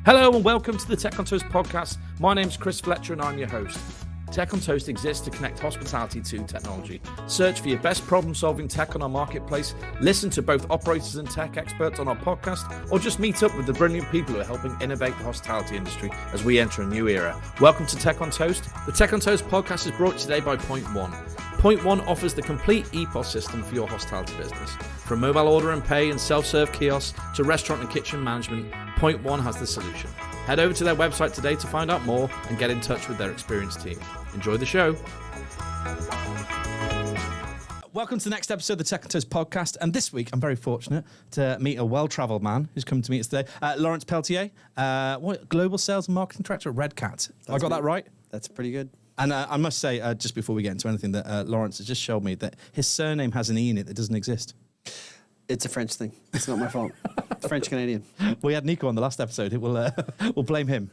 Hello and welcome to the Tech on Toast podcast. My name's Chris Fletcher and I'm your host. Tech on Toast exists to connect hospitality to technology. Search for your best problem-solving tech on our marketplace, listen to both operators and tech experts on our podcast, or just meet up with the brilliant people who are helping innovate the hospitality industry as we enter a new era. Welcome to Tech on Toast. The Tech on Toast podcast is brought to you today by Point One. Point One offers the complete POS system for your hospitality business. From mobile order and pay and self-serve kiosks to restaurant and kitchen management, Point One has the solution. Head over to their website today to find out more and get in touch with their experienced team. Enjoy the show. Welcome to the next episode of the Tech on Toast podcast. And this week, I'm very fortunate to meet a well-travelled man who's come to meet us today. Lawrence Pelletier, Global Sales and Marketing Director at Redcat. I got that right? That's pretty good. And I must say, just before we get into anything, that Lawrence has just showed me that his surname has an E in it that doesn't exist. It's a French thing. It's not my fault. It's French-Canadian. We had Nico on the last episode. We'll blame him.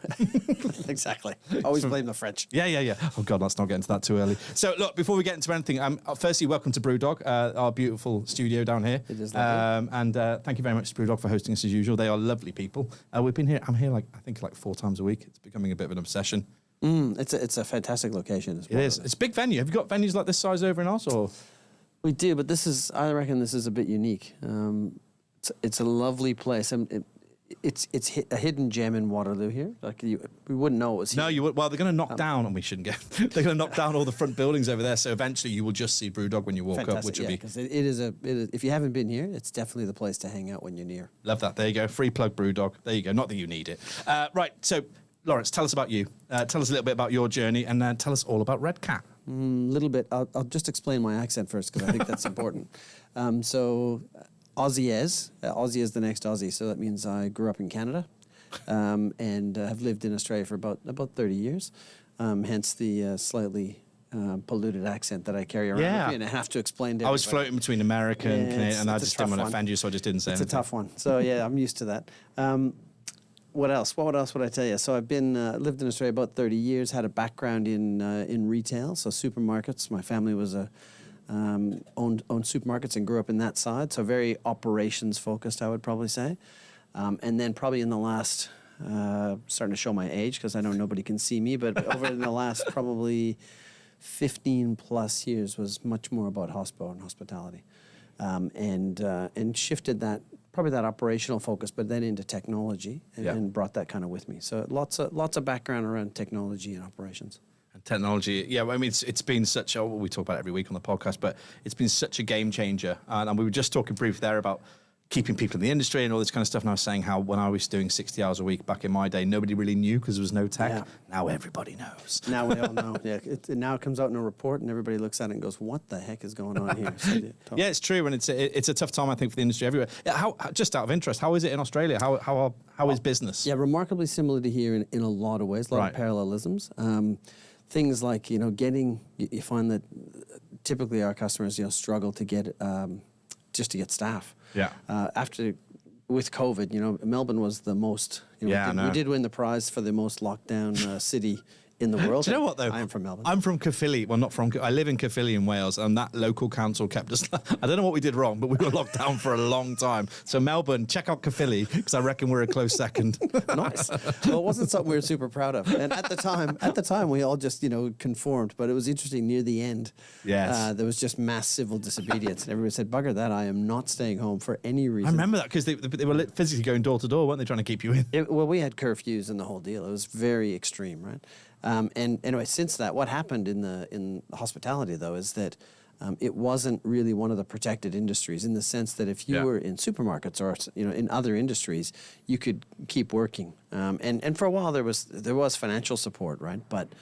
Exactly. Always blame the French. Yeah. Oh, God, let's not get into that too early. So, look, before we get into anything, firstly, welcome to Brewdog, our beautiful studio down here. It is lovely. And thank you very much to Brewdog for hosting us as usual. They are lovely people. I'm here, I think 4 times a week. It's becoming a bit of an obsession. It's a fantastic location as well. It is. It's a big venue. Have you got venues like this size over in Oz, or...? We do, but I reckon this is a bit unique. It's a lovely place. It's a hidden gem in Waterloo here. We wouldn't know it was here. No, you would. Well, they're going to knock down, and we shouldn't get. They're going to knock down all the front buildings over there. So eventually, you will just see Brewdog when you walk up, which will be. Because it is. If you haven't been here, it's definitely the place to hang out when you're near. Love that. There you go. Free plug Brewdog. There you go. Not that you need it. Right. So, Lawrence, tell us about you. Tell us a little bit about your journey, and tell us all about Redcat. Little bit. I'll just explain my accent first because I think that's important. So, Aussie is the next Aussie. So that means I grew up in Canada, and have lived in Australia for about 30 years. Hence the slightly polluted accent that I carry around with me, and I have to explain to everybody. I was floating between America and Canadian, and I just didn't want to offend you, so I just didn't say anything. It's a tough one. So yeah, I'm used to that. What else? What else would I tell you? So I've been lived in Australia about 30 years. Had a background in retail, so supermarkets. My family was owned supermarkets and grew up in that side. So very operations focused, I would probably say. And then probably in the last, starting to show my age because I know nobody can see me, but over in the last probably 15 plus years was much more about hospital and hospitality, and shifted that. Probably that operational focus, but then into technology and brought that kind of with me. So lots of background around technology and operations. And technology, yeah. I mean, it's been such a, we talk about it every week on the podcast, but it's been such a game changer. And we were just talking briefly there about keeping people in the industry and all this kind of stuff. And I was saying how when I was doing 60 hours a week back in my day, nobody really knew because there was no tech. Yeah. Now everybody knows. Now we all know. Yeah. Now it comes out in a report and everybody looks at it and goes, what the heck is going on here? So, yeah, it's true. And it's a tough time, I think, for the industry everywhere. How just out of interest, how is it in Australia? How is business? Yeah, remarkably similar to here in a lot of ways, a lot of parallelisms. Things like, you find that typically our customers, struggle to get, just to get staff. Yeah. With COVID, Melbourne was the most. We did win the prize for the most lockdown city in the world. Do you know what, though? I am from Melbourne. I'm from Caerphilly. Well, not from... I live in Caerphilly in Wales, and that local council kept us... I don't know what we did wrong, but we were locked down for a long time. So, Melbourne, check out Caerphilly, because I reckon we're a close second. Nice. Well, it wasn't something we were super proud of. And at the time, we all just, conformed. But it was interesting, near the end, yes. There was just mass civil disobedience. And everybody said, bugger that, I am not staying home for any reason. I remember that, because they were physically going door to door, weren't they, trying to keep you in? Well, we had curfews and the whole deal. It was very extreme, right? And anyway, since that, what happened in the hospitality, though, is that it wasn't really one of the protected industries in the sense that if you were in supermarkets or in other industries, you could keep working. And for a while there was financial support, right? But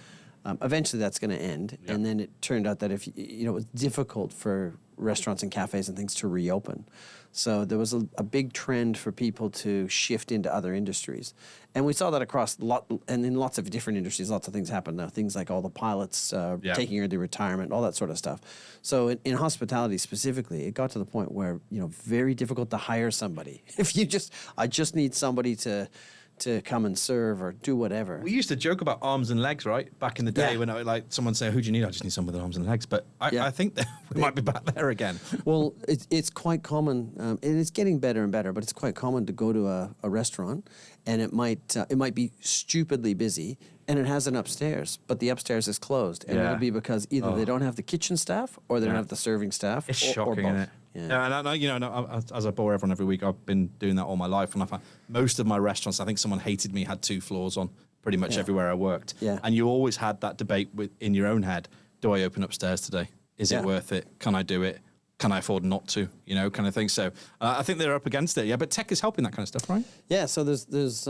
eventually that's going to end. Yep. And then it turned out that if it was difficult for restaurants and cafes and things to reopen. So there was a big trend for people to shift into other industries. And we saw that across and in lots of different industries, lots of things happen now. Things like all the pilots taking early retirement, all that sort of stuff. So in hospitality specifically, it got to the point where, very difficult to hire somebody. If I just need somebody to to come and serve or do whatever. We used to joke about arms and legs, right? Back in the day when someone say, "Who do you need?" I just need someone with arms and legs. But I think that we might be back there again. Well, it's quite common, and it's getting better and better. But it's quite common to go to a restaurant, and it might be stupidly busy, and it has an upstairs, but the upstairs is closed, and it'll be because either they don't have the kitchen staff or they don't have the serving staff. It's or shocking, both. isn't it? Yeah, and as I bore everyone every week, I've been doing that all my life, and I found most of my restaurants, I think someone hated me, had 2 floors on pretty much everywhere I worked. Yeah. And you always had that debate in your own head: do I open upstairs today? Is it worth it? Can I do it? Can I afford not to? Kind of thing. So I think they're up against it. Yeah, but tech is helping that kind of stuff, right? Yeah. So there's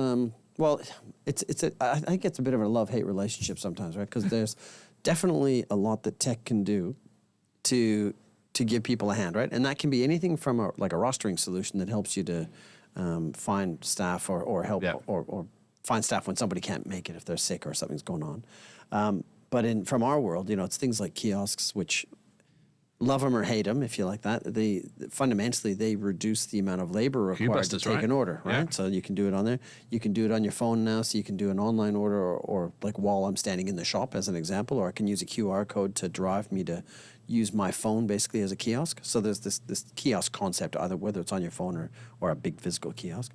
well, I think it's a bit of a love-hate relationship sometimes, right? Because there's definitely a lot that tech can do to give people a hand, right? And that can be anything from a rostering solution that helps you to find staff or help or find staff when somebody can't make it if they're sick or something's going on. But from our world, it's things like kiosks, which love them or hate them, if you like that. Fundamentally they reduce the amount of labor required to take an order, right? Yeah. So you can do it on there. You can do it on your phone now, so you can do an online order or like while I'm standing in the shop as an example, or I can use a QR code to drive me to use my phone basically as a kiosk. So there's this kiosk concept, either whether it's on your phone or a big physical kiosk.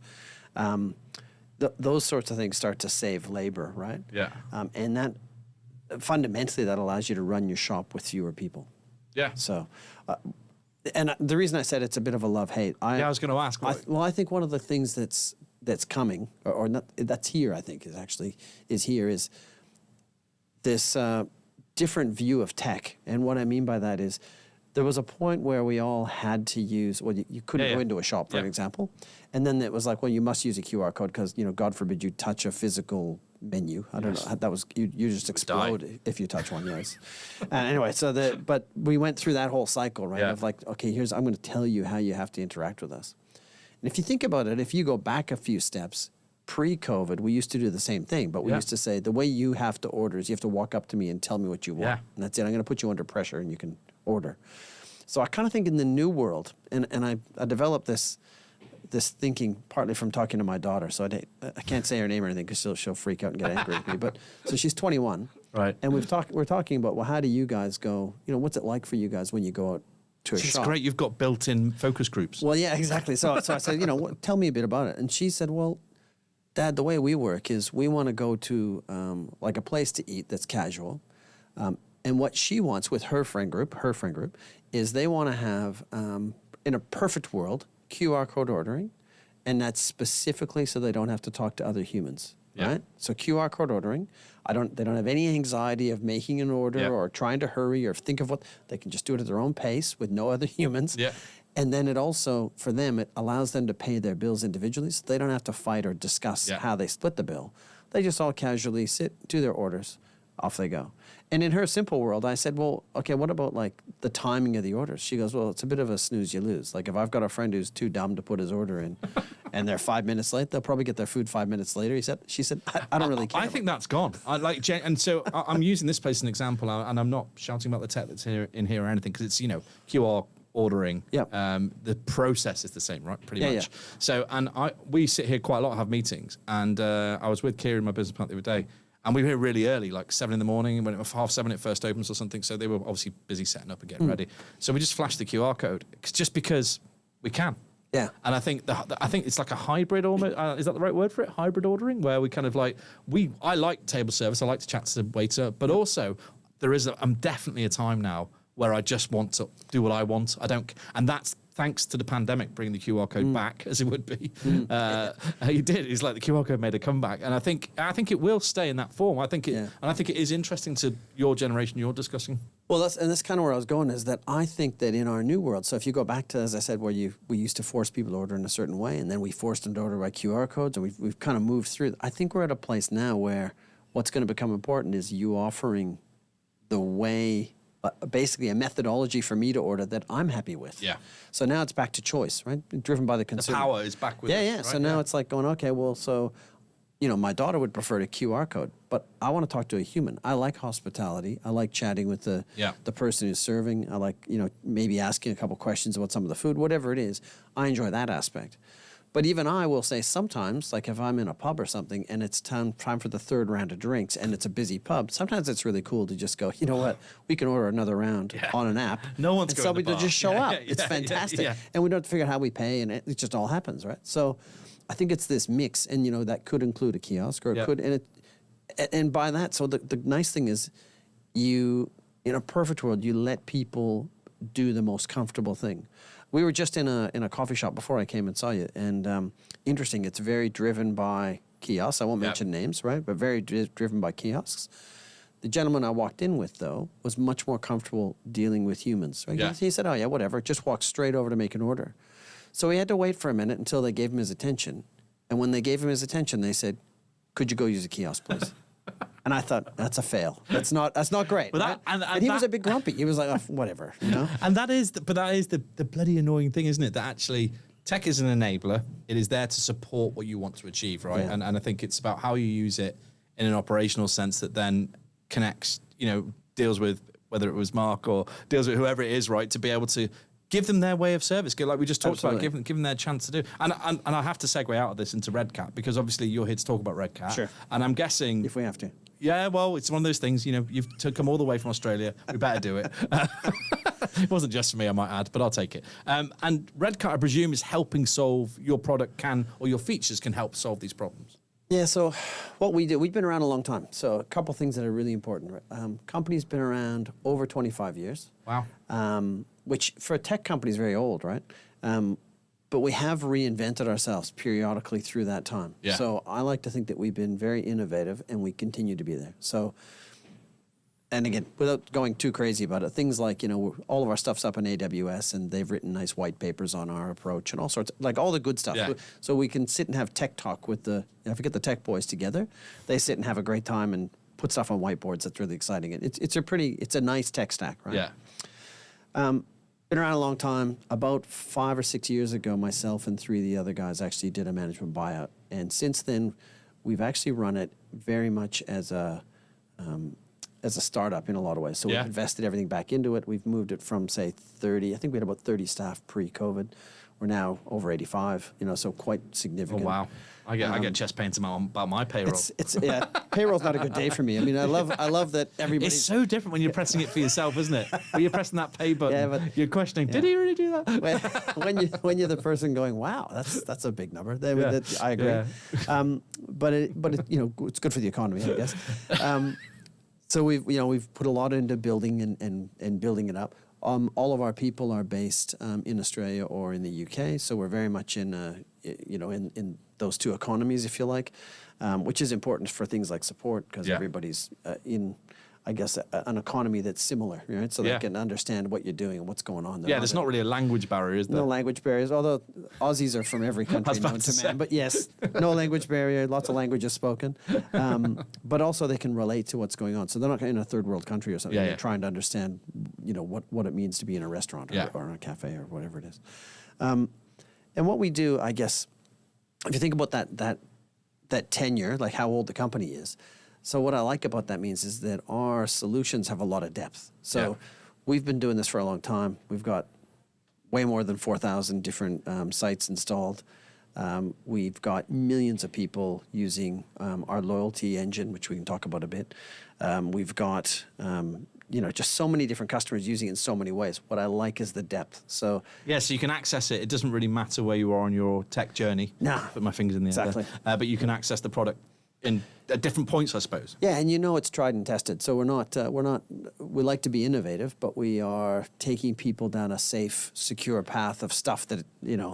Those sorts of things start to save labor, right? Yeah. And that fundamentally that allows you to run your shop with fewer people. Yeah. So, and the reason I said it's a bit of a love-hate. I was going to ask. I think one of the things that's coming, or not, that's here, I think, is this different view of tech. And what I mean by that is there was a point where we all had to use, you couldn't go into a shop, for example. And then it was like, well, you must use a QR code because, God forbid you touch a physical menu. I don't know. That was, you just explode if you touch one, yes. Anyway, but we went through that whole cycle, right? Of like, okay, I'm going to tell you how you have to interact with us. And if you think about it, if you go back a few steps, pre-COVID, we used to do the same thing, but we used to say, the way you have to order is you have to walk up to me and tell me what you want. And that's it. I'm going to put you under pressure and you can order. So I kind of think in the new world, and I developed this thinking partly from talking to my daughter. So I can't say her name or anything because she'll freak out and get angry with me. But so she's 21. Right. And we're talking about, well, how do you guys go, what's it like for you guys when you go out to a shop? It's great. You've got built-in focus groups. Well, yeah, exactly. So I said, tell me a bit about it. And she said, well, Dad, the way we work is we want to go to like a place to eat that's casual. And what she wants with her friend group, is they want to have, in a perfect world, QR code ordering, and that's specifically so they don't have to talk to other humans, right? So QR code ordering, they don't have any anxiety of making an order or trying to hurry or think of they can just do it at their own pace with no other humans. Yeah. And then it also, for them, it allows them to pay their bills individually, so they don't have to fight or discuss how they split the bill. They just all casually sit, do their orders, off they go. And in her simple world, I said, well, okay, what about like the timing of the orders? She goes, well, it's a bit of a snooze you lose. Like if I've got a friend who's too dumb to put his order in and they're 5 minutes late, they'll probably get their food 5 minutes later. She said, I don't really care. I think that's gone. And so I'm using this place as an example, and I'm not shouting about the tech that's in here or anything, because it's, QR ordering. The process is the same, right? Pretty much. Yeah. So, and we sit here quite a lot, have meetings, and I was with Kieran, my business partner, the other day, and we were here really early, like 7 a.m, and when it was 7:30 it first opens or something. So they were obviously busy setting up and getting ready. So we just flashed the QR code just because we can. Yeah. And I think it's like a hybrid almost. Is that the right word for it? Hybrid ordering, where we kind of like I like table service. I like to chat to the waiter, but also I'm definitely a time now where I just want to do what I want. And that's thanks to the pandemic bringing the QR code back, as it would be. He did. It's like the QR code made a comeback, and I think it will stay in that form. I think it is interesting to your generation you're discussing. Well, that's kind of where I was going, is that I think that in our new world, so if you go back to, as I said, where we used to force people to order in a certain way, and then we forced them to order by QR codes, and we've kind of moved through. I think we're at a place now where what's going to become important is you offering the way, basically a methodology for me to order that I'm happy with. Yeah. So now it's back to choice, right? Driven by the consumer. The power is back with us. Yeah. Right? So now it's like going, okay, well, so, my daughter would prefer a QR code, but I want to talk to a human. I like hospitality. I like chatting with the person who's serving. I like, maybe asking a couple questions about some of the food, whatever it is. I enjoy that aspect. But even I will say sometimes, like if I'm in a pub or something and it's time for the third round of drinks and it's a busy pub, sometimes it's really cool to just go, you know what, we can order another round on an app. No one's and going somebody to the will bar. just show up. It's fantastic. And we don't have to figure out how we pay, and it just all happens, right? So I think it's this mix, and that could include a kiosk, or it could, and by that, so the nice thing is in a perfect world, you let people do the most comfortable thing. We were just in a coffee shop before I came and saw you, and interesting, it's very driven by kiosks. I won't mention names, right? But very driven by kiosks. The gentleman I walked in with, though, was much more comfortable dealing with humans. Right? Yeah. He said, oh, yeah, whatever. Just walked straight over to make an order. So he had to wait for a minute until they gave him his attention. And when they gave him his attention, they said, could you go use a kiosk, please? And I thought, that's a fail. That's not great. But right? and he was a bit grumpy. He was like, oh, whatever, And that is the bloody annoying thing, isn't it? That actually tech is an enabler. It is there to support what you want to achieve, right? Yeah. And I think it's about how you use it in an operational sense that then connects, deals with whether it was Mark or deals with whoever it is, right? To be able to give them their way of service, like we just talked Absolutely. about, give them their chance to do. And I have to segue out of this into Redcat, because obviously you're here to talk about Redcat. Sure. And I'm guessing... if we have to. Yeah, well, it's one of those things, you've come all the way from Australia. We better do it. It wasn't just for me, I might add, but I'll take it. And Redcat, I presume, is helping solve your product or your features can help solve these problems. Yeah, so what we do, we've been around a long time. So a couple things that are really important. Company's been around over 25 years. Wow. Which for a tech company is very old, right? But we have reinvented ourselves periodically through that time. Yeah. So I like to think that we've been very innovative, and we continue to be there. So, and again, without going too crazy about it, things like, all of our stuff's up in AWS, and they've written nice white papers on our approach and all sorts, like all the good stuff. Yeah. So we can sit and have tech talk with if we get the tech boys together, they sit and have a great time and put stuff on whiteboards. That's really exciting. It's a nice tech stack, right? Yeah. Been around a long time. About 5 or 6 years ago, myself and 3 of the other guys actually did a management buyout. And since then, we've actually run it very much as a startup in a lot of ways. So we've invested everything back into it. We've moved it from, say, 30. I think we had about 30 staff pre-COVID. We're now over 85, so quite significant. Oh, wow. I get chest pains about my payroll. Payroll's not a good day for me. I mean, I love that everybody. It's so different when you're pressing it for yourself, isn't it? When you're pressing that pay button, but you're questioning, did he really do that? when you're the person going, wow, that's a big number. I agree. Yeah. But it's good for the economy, I guess. So we've put a lot into building and building it up. All of our people are based in Australia or in the UK, so we're very much in those two economies, if you like, which is important for things like support, because everybody's in, I guess, an economy that's similar, right? So they can understand what you're doing and what's going on. There's not really a language barrier, is there? No language barriers, although Aussies are from every country known to man. But yes, no language barrier, lots of languages spoken. But also they can relate to what's going on. So they're not in a third world country or something. They're trying to understand, what it means to be in a restaurant or in a cafe or whatever it is. And what we do, I guess, if you think about that tenure, like how old the company is, so what I like about that means is that our solutions have a lot of depth. So we've been doing this for a long time. We've got way more than 4,000 different sites installed. We've got millions of people using our loyalty engine, which we can talk about a bit. We've got just so many different customers using it in so many ways. What I like is the depth. So you can access it. It doesn't really matter where you are on your tech journey. No. Put my fingers in the air. Exactly. But you can access the product at different points, I suppose. Yeah, and it's tried and tested. So we like to be innovative, but we are taking people down a safe, secure path of stuff that,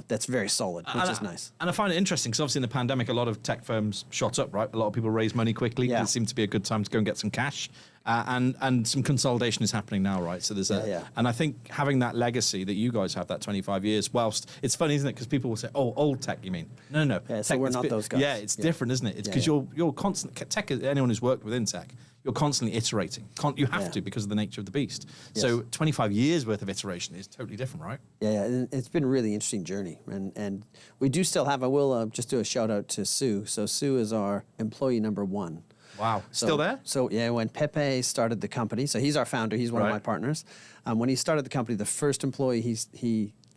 that's very solid, which is nice. And I find it interesting because obviously in the pandemic, a lot of tech firms shot up, right? A lot of people raised money quickly. Yeah. It seemed to be a good time to go and get some cash. And some consolidation is happening now, right? So there's and I think having that legacy that you guys have, that 25 years, whilst it's funny, isn't it? Because people will say, "Oh, old tech, you mean?" No. Yeah, so we're not those guys. Yeah, it's different, isn't it? It's because you're constant tech. Anyone who's worked within tech, you're constantly iterating. You have to because of the nature of the beast. Yes. So 25 years worth of iteration is totally different, right? Yeah, and it's been a really interesting journey, and we do still have. I will just do a shout out to Sue. So Sue is our employee number 1. Wow. Still there? So when Pepe started the company, so he's our founder, he's one of my partners. When he started the company, the first employee,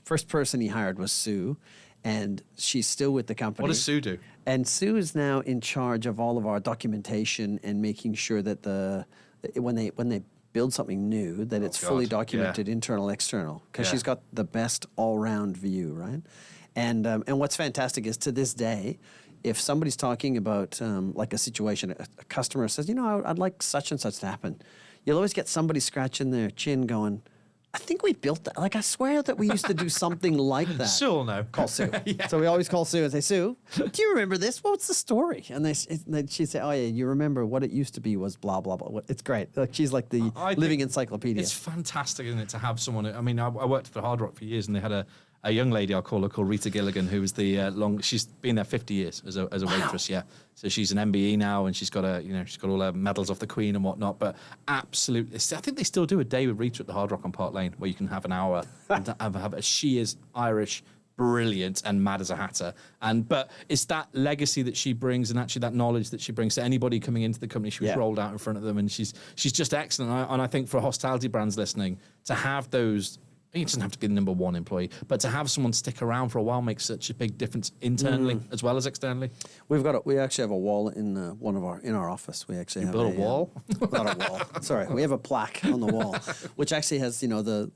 first person he hired was Sue, and she's still with the company. What does Sue do? And Sue is now in charge of all of our documentation and making sure that when they build something new, that it's fully documented, internal, external, because she's got the best all-round view, right? And what's fantastic is, to this day, if somebody's talking about like a situation, a customer says, I'd like such and such to happen, you'll always get somebody scratching their chin going, I think we built that. Like, I swear that we used to do something like that. Sue will know. Call Sue. So we always call Sue and say, Sue, do you remember this? What's the story? And she'd say, oh, yeah, you remember what it used to be was blah, blah, blah. It's great. Like, she's like the living encyclopedia. It's fantastic, isn't it, to have someone. I mean, I worked for Hard Rock for years, and they had a young lady, I'll call her, called Rita Gilligan, who was she's been there 50 years as a waitress, yeah. So she's an MBE now, and she's got all her medals off the Queen and whatnot. But absolutely, I think they still do a day with Rita at the Hard Rock on Park Lane, where you can have an hour and she is Irish, brilliant, and mad as a hatter. But it's that legacy that she brings, and actually that knowledge that she brings to anybody coming into the company. She was rolled out in front of them, and she's just excellent. And I think for hospitality brands listening, to have those. It doesn't have to be the number one employee, but to have someone stick around for a while makes such a big difference internally as well as externally. We actually have a wall in our office. We actually have a wall. Not a wall. Sorry, we have a plaque on the wall, which actually has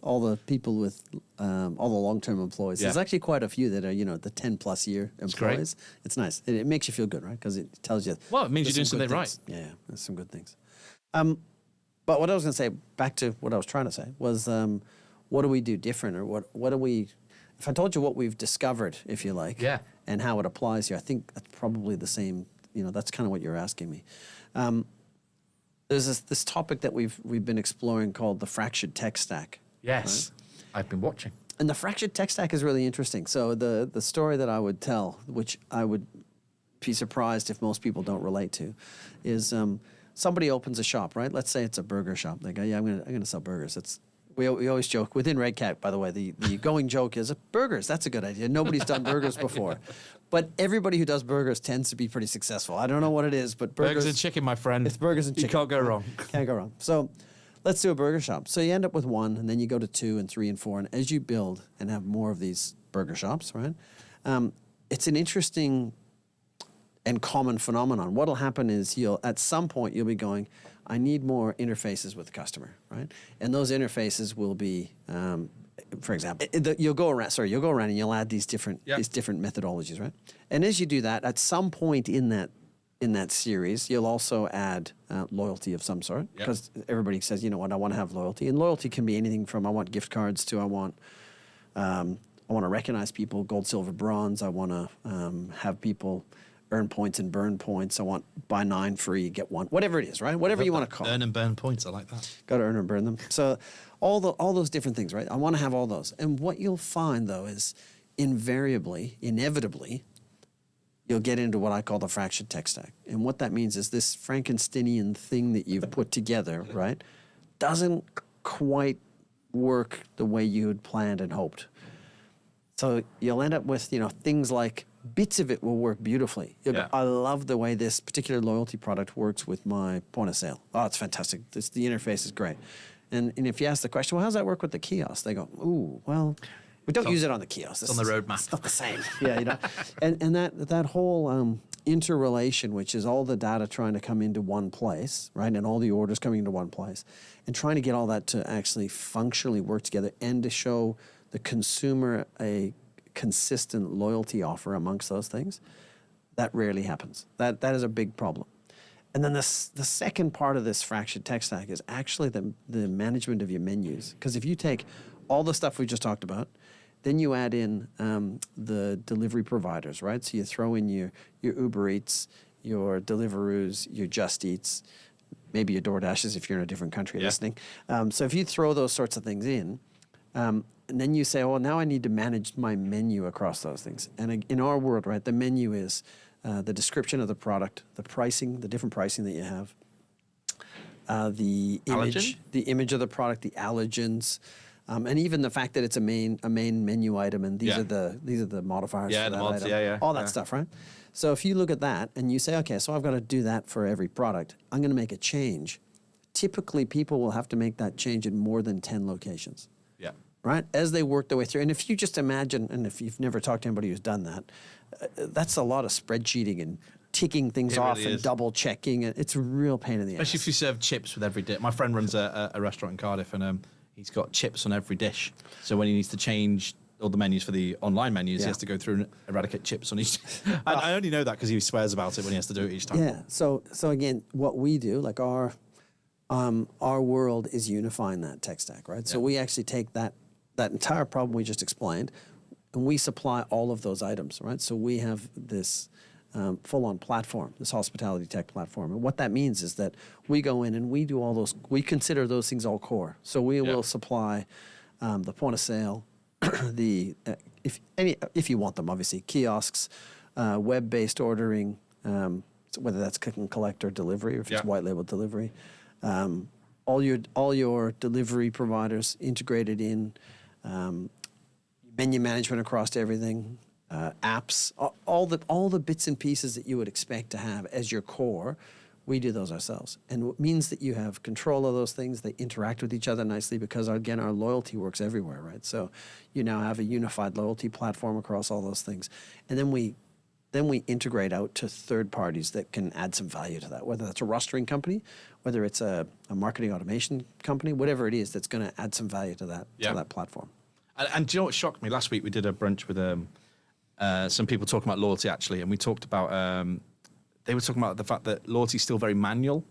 all the people with all the long-term employees. There's actually quite a few that are the 10+ year employees. It's nice. It makes you feel good, right? Because it tells you. Well, it means you're doing something right. Yeah, there's some good things. But what I was going to say, back to what I was trying to say, was. What do we do different, or what do we? If I told you what we've discovered, if you like, and how it applies here, I think that's probably the same. That's kind of what you're asking me. There's this topic that we've been exploring called the fractured tech stack. Yes, right? I've been watching. And the fractured tech stack is really interesting. So the story that I would tell, which I would be surprised if most people don't relate to, is somebody opens a shop, right? Let's say it's a burger shop. They go, I'm gonna sell burgers. We always joke, within Redcat, by the way, the going joke is, burgers, that's a good idea. Nobody's done burgers before. But everybody who does burgers tends to be pretty successful. I don't know what it is, but burgers and chicken, my friend. It's burgers and chicken. You can't go wrong. Can't go wrong. So let's do a burger shop. So you end up with 1, and then you go to 2 and 3 and 4. And as you build and have more of these burger shops, right, it's an interesting and common phenomenon. What'll happen is at some point you'll be going, I need more interfaces with the customer, right? And those interfaces will be, for example, you'll go around and you'll add these different methodologies, right? And as you do that, at some point in that series, you'll also add loyalty of some sort, because everybody says, you know what, I want to have loyalty, and loyalty can be anything from I want gift cards to I want to recognize people, gold, silver, bronze. I want to have people earn points and burn points. I want buy 9 free, get 1. Whatever it is, right? Whatever you want to call it. Earn and burn points. I like that. Got to earn and burn them. So all those different things, right? I want to have all those. And what you'll find, though, is inevitably, you'll get into what I call the fractured tech stack. And what that means is this Frankensteinian thing that you've put together, right, doesn't quite work the way you had planned and hoped. So you'll end up with, things like bits of it will work beautifully. I love the way this particular loyalty product works with my point of sale. Oh, it's fantastic. The interface is great. And if you ask the question, well, how's that work with the kiosk? They go, ooh, well, we don't use it on the kiosk. It's on the roadmap. It's not the same. And that whole interrelation, which is all the data trying to come into one place, right, and all the orders coming into one place, and trying to get all that to actually functionally work together and to show the consumer a consistent loyalty offer amongst those things, that rarely happens. That is a big problem. And then the second part of this fractured tech stack is actually the management of your menus. Because if you take all the stuff we just talked about, then you add in the delivery providers, right? So you throw in your Uber Eats, your Deliveroos, your Just Eats, maybe your DoorDashes if you're in a different country listening. So if you throw those sorts of things in, and then you say, well, now I need to manage my menu across those things. And in our world, right, the menu is the description of the product, the pricing, the different pricing that you have, the image of the product, the allergens, and even the fact that it's a main menu item, and these are the modifiers for that item, all that stuff, right? So if you look at that and you say, okay, so I've got to do that for every product, I'm going to make a change. Typically, people will have to make that change in more than 10 locations. Yeah. right? As they work their way through. And if you just imagine, and if you've never talked to anybody who's done that, that's a lot of spreadsheeting and ticking things off and double checking. It's a real pain in the ass. Especially if you serve chips with every dish. My friend runs a restaurant in Cardiff, and he's got chips on every dish. So when he needs to change all the menus for the online menus, he has to go through and eradicate chips on each. I only know that because he swears about it when he has to do it each time. Yeah. So again, what we do, like our world is unifying that tech stack, right? Yeah. So we actually take that entire problem we just explained, and we supply all of those items, right? So we have this full-on platform, this hospitality tech platform. And what that means is that we go in and we do all those, we consider those things all core. So we will supply the point of sale, if you want them, obviously, kiosks, web-based ordering, so whether that's click and collect or delivery, or if it's white label delivery, all your delivery providers integrated in, menu management across everything, apps, all the bits and pieces that you would expect to have as your core. We do those ourselves. And it means that you have control of those things. They interact with each other nicely because, again, our loyalty works everywhere, right? So you now have a unified loyalty platform across all those things. And then we integrate out to third parties that can add some value to that, whether that's a rostering company, whether it's a marketing automation company, whatever it is that's going to add some value to that platform. And do you know what shocked me? Last week we did a brunch with some people talking about loyalty, actually, and we talked about... they were talking about the fact that loyalty is still very manual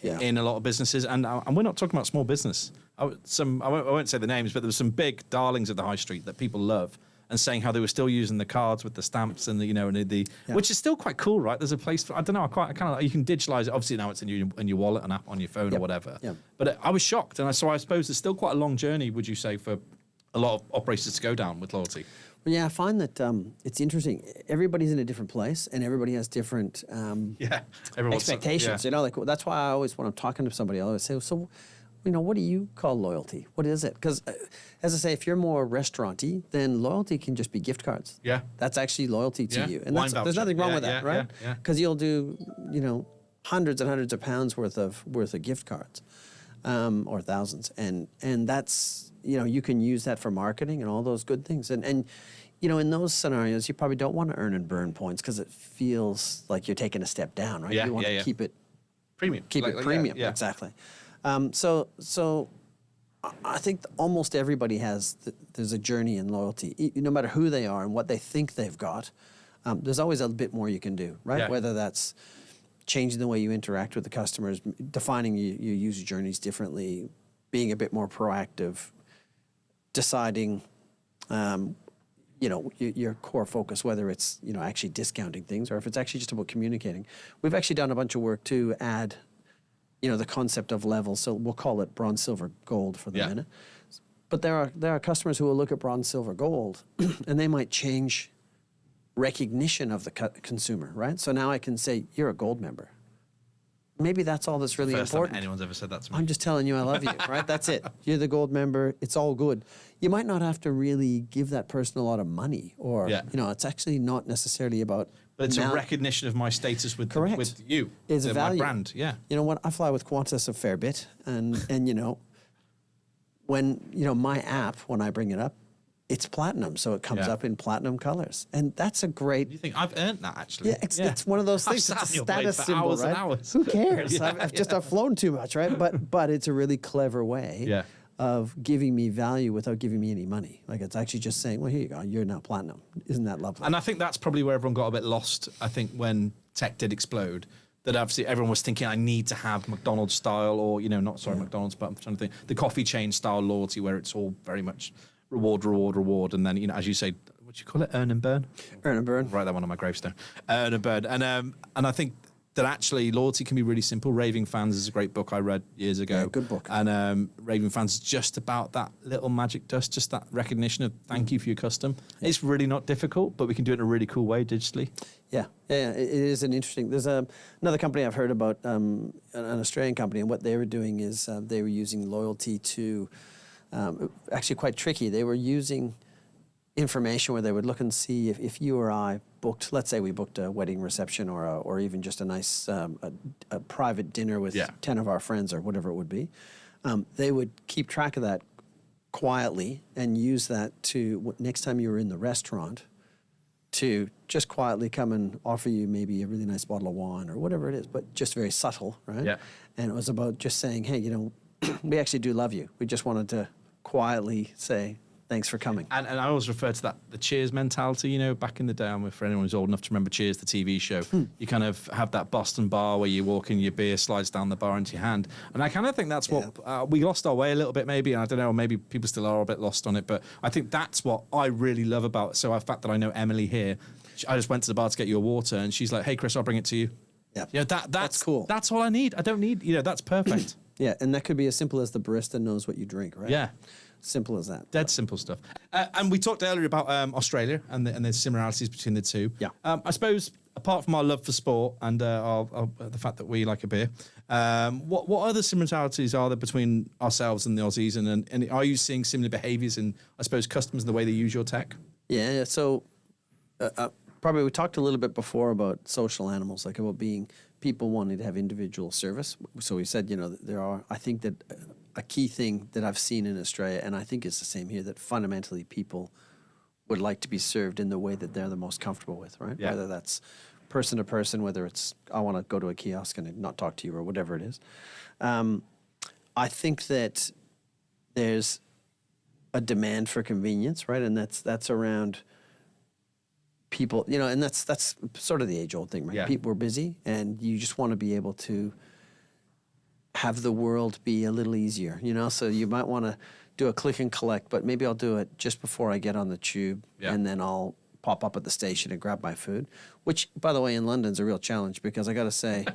in a lot of businesses. And we're not talking about small business. I won't say the names, but there were some big darlings at the high street that people love, and saying how they were still using the cards with the stamps and which is still quite cool, right? There's a place for, I don't know, I kind of, you can digitalize it. Obviously now it's in your wallet, an app on your phone or whatever. Yep. But I was shocked. And so I suppose there's still quite a long journey, would you say, for a lot of operators to go down with loyalty? Well, yeah, I find that it's interesting. Everybody's in a different place, and everybody has different expectations. You know, like that's why I always, when I'm talking to somebody, I always say, "So, what do you call loyalty? What is it?" Because, as I say, if you're more restaurant-y, then loyalty can just be gift cards. Yeah, that's actually loyalty to you, and there's nothing wrong with that, right? Because you'll do, hundreds and hundreds of pounds worth of gift cards, or thousands, and that's. You can use that for marketing and all those good things. And in those scenarios, you probably don't want to earn and burn points because it feels like you're taking a step down, right? You want to keep it premium. Keep it premium, exactly. So I think almost everybody there's a journey in loyalty, no matter who they are and what they think they've got. There's always a bit more you can do, right? Yeah. Whether that's changing the way you interact with the customers, defining your user journeys differently, being a bit more proactive, deciding, your core focus, whether it's, actually discounting things or if it's actually just about communicating. We've actually done a bunch of work to add, the concept of levels. So we'll call it bronze, silver, gold for the minute. But there are customers who will look at bronze, silver, gold, and they might change recognition of the consumer, right? So now I can say, you're a gold member. Maybe that's all that's really important. First time anyone's ever said that to me. I'm just telling you I love you, right? That's it. You're the gold member. It's all good. You might not have to really give that person a lot of money or, it's actually not necessarily about... But it's a recognition of my status with you. It's a value. My brand, yeah. You know what? I fly with Qantas a fair bit. And when, my app, when I bring it up, it's platinum, so it comes up in platinum colors, and that's a great. You think I've earned that actually? Yeah, it's one of those things. It's a status symbol, right? Hours. Who cares? I've flown too much, right? But it's a really clever way of giving me value without giving me any money. Like it's actually just saying, well, here you go, you're now platinum. Isn't that lovely? And I think that's probably where everyone got a bit lost. I think when tech did explode, that obviously everyone was thinking, I need to have McDonald's style, or McDonald's, but I'm trying to think the coffee chain style loyalty, where it's all very much reward, and then as you say, what do you call it? Earn and burn. Earn and burn. Write that one on my gravestone. Earn and burn, and I think that actually loyalty can be really simple. Raving Fans is a great book I read years ago. Yeah, good book. And Raving Fans is just about that little magic dust, just that recognition of thank you for your custom. Yeah. It's really not difficult, but we can do it in a really cool way digitally. Yeah. It is an interesting. There's another company I've heard about, an Australian company, and what they were doing is they were using loyalty to. Actually quite tricky. They were using information where they would look and see if you or I booked, let's say we booked a wedding reception or even just a nice a private dinner with 10 of our friends or whatever it would be. They would keep track of that quietly and use that to, next time you're in the restaurant, to just quietly come and offer you maybe a really nice bottle of wine or whatever it is, but just very subtle, right? Yeah. And it was about just saying, hey, we actually do love you. We just wanted to quietly say, thanks for coming. And I always refer to that, the Cheers mentality, back in the day, for anyone who's old enough to remember Cheers, the TV show, you kind of have that Boston bar where you walk in, your beer slides down the bar into your hand. And I kind of think that's what, we lost our way a little bit maybe, and I don't know, maybe people still are a bit lost on it, but I think that's what I really love about it. So the fact that I know Emily here, I just went to the bar to get you a water, and she's like, hey, Chris, I'll bring it to you. Yeah, that's cool. That's all I need. I don't need, that's perfect. Yeah, and that could be as simple as the barista knows what you drink, right? Yeah. Simple as that. Dead simple stuff. And we talked earlier about Australia and the similarities between the two. Yeah. I suppose, apart from our love for sport and the fact that we like a beer, what other similarities are there between ourselves and the Aussies? And are you seeing similar behaviours in, I suppose, customers and the way they use your tech? Yeah, so probably we talked a little bit before about social animals, like about being people wanting to have individual service. So we said, I think that a key thing that I've seen in Australia, and I think it's the same here, that fundamentally people would like to be served in the way that they're the most comfortable with, right? Yeah. Whether that's person to person, whether it's I want to go to a kiosk and not talk to you or whatever it is. I think that there's a demand for convenience, right? And that's around people, and that's sort of the age-old thing, right? Yeah. People are busy, and you just want to be able to have the world be a little easier, So you might want to do a click and collect, but maybe I'll do it just before I get on the tube, and then I'll pop up at the station and grab my food, which, by the way, in London's a real challenge because I got to say,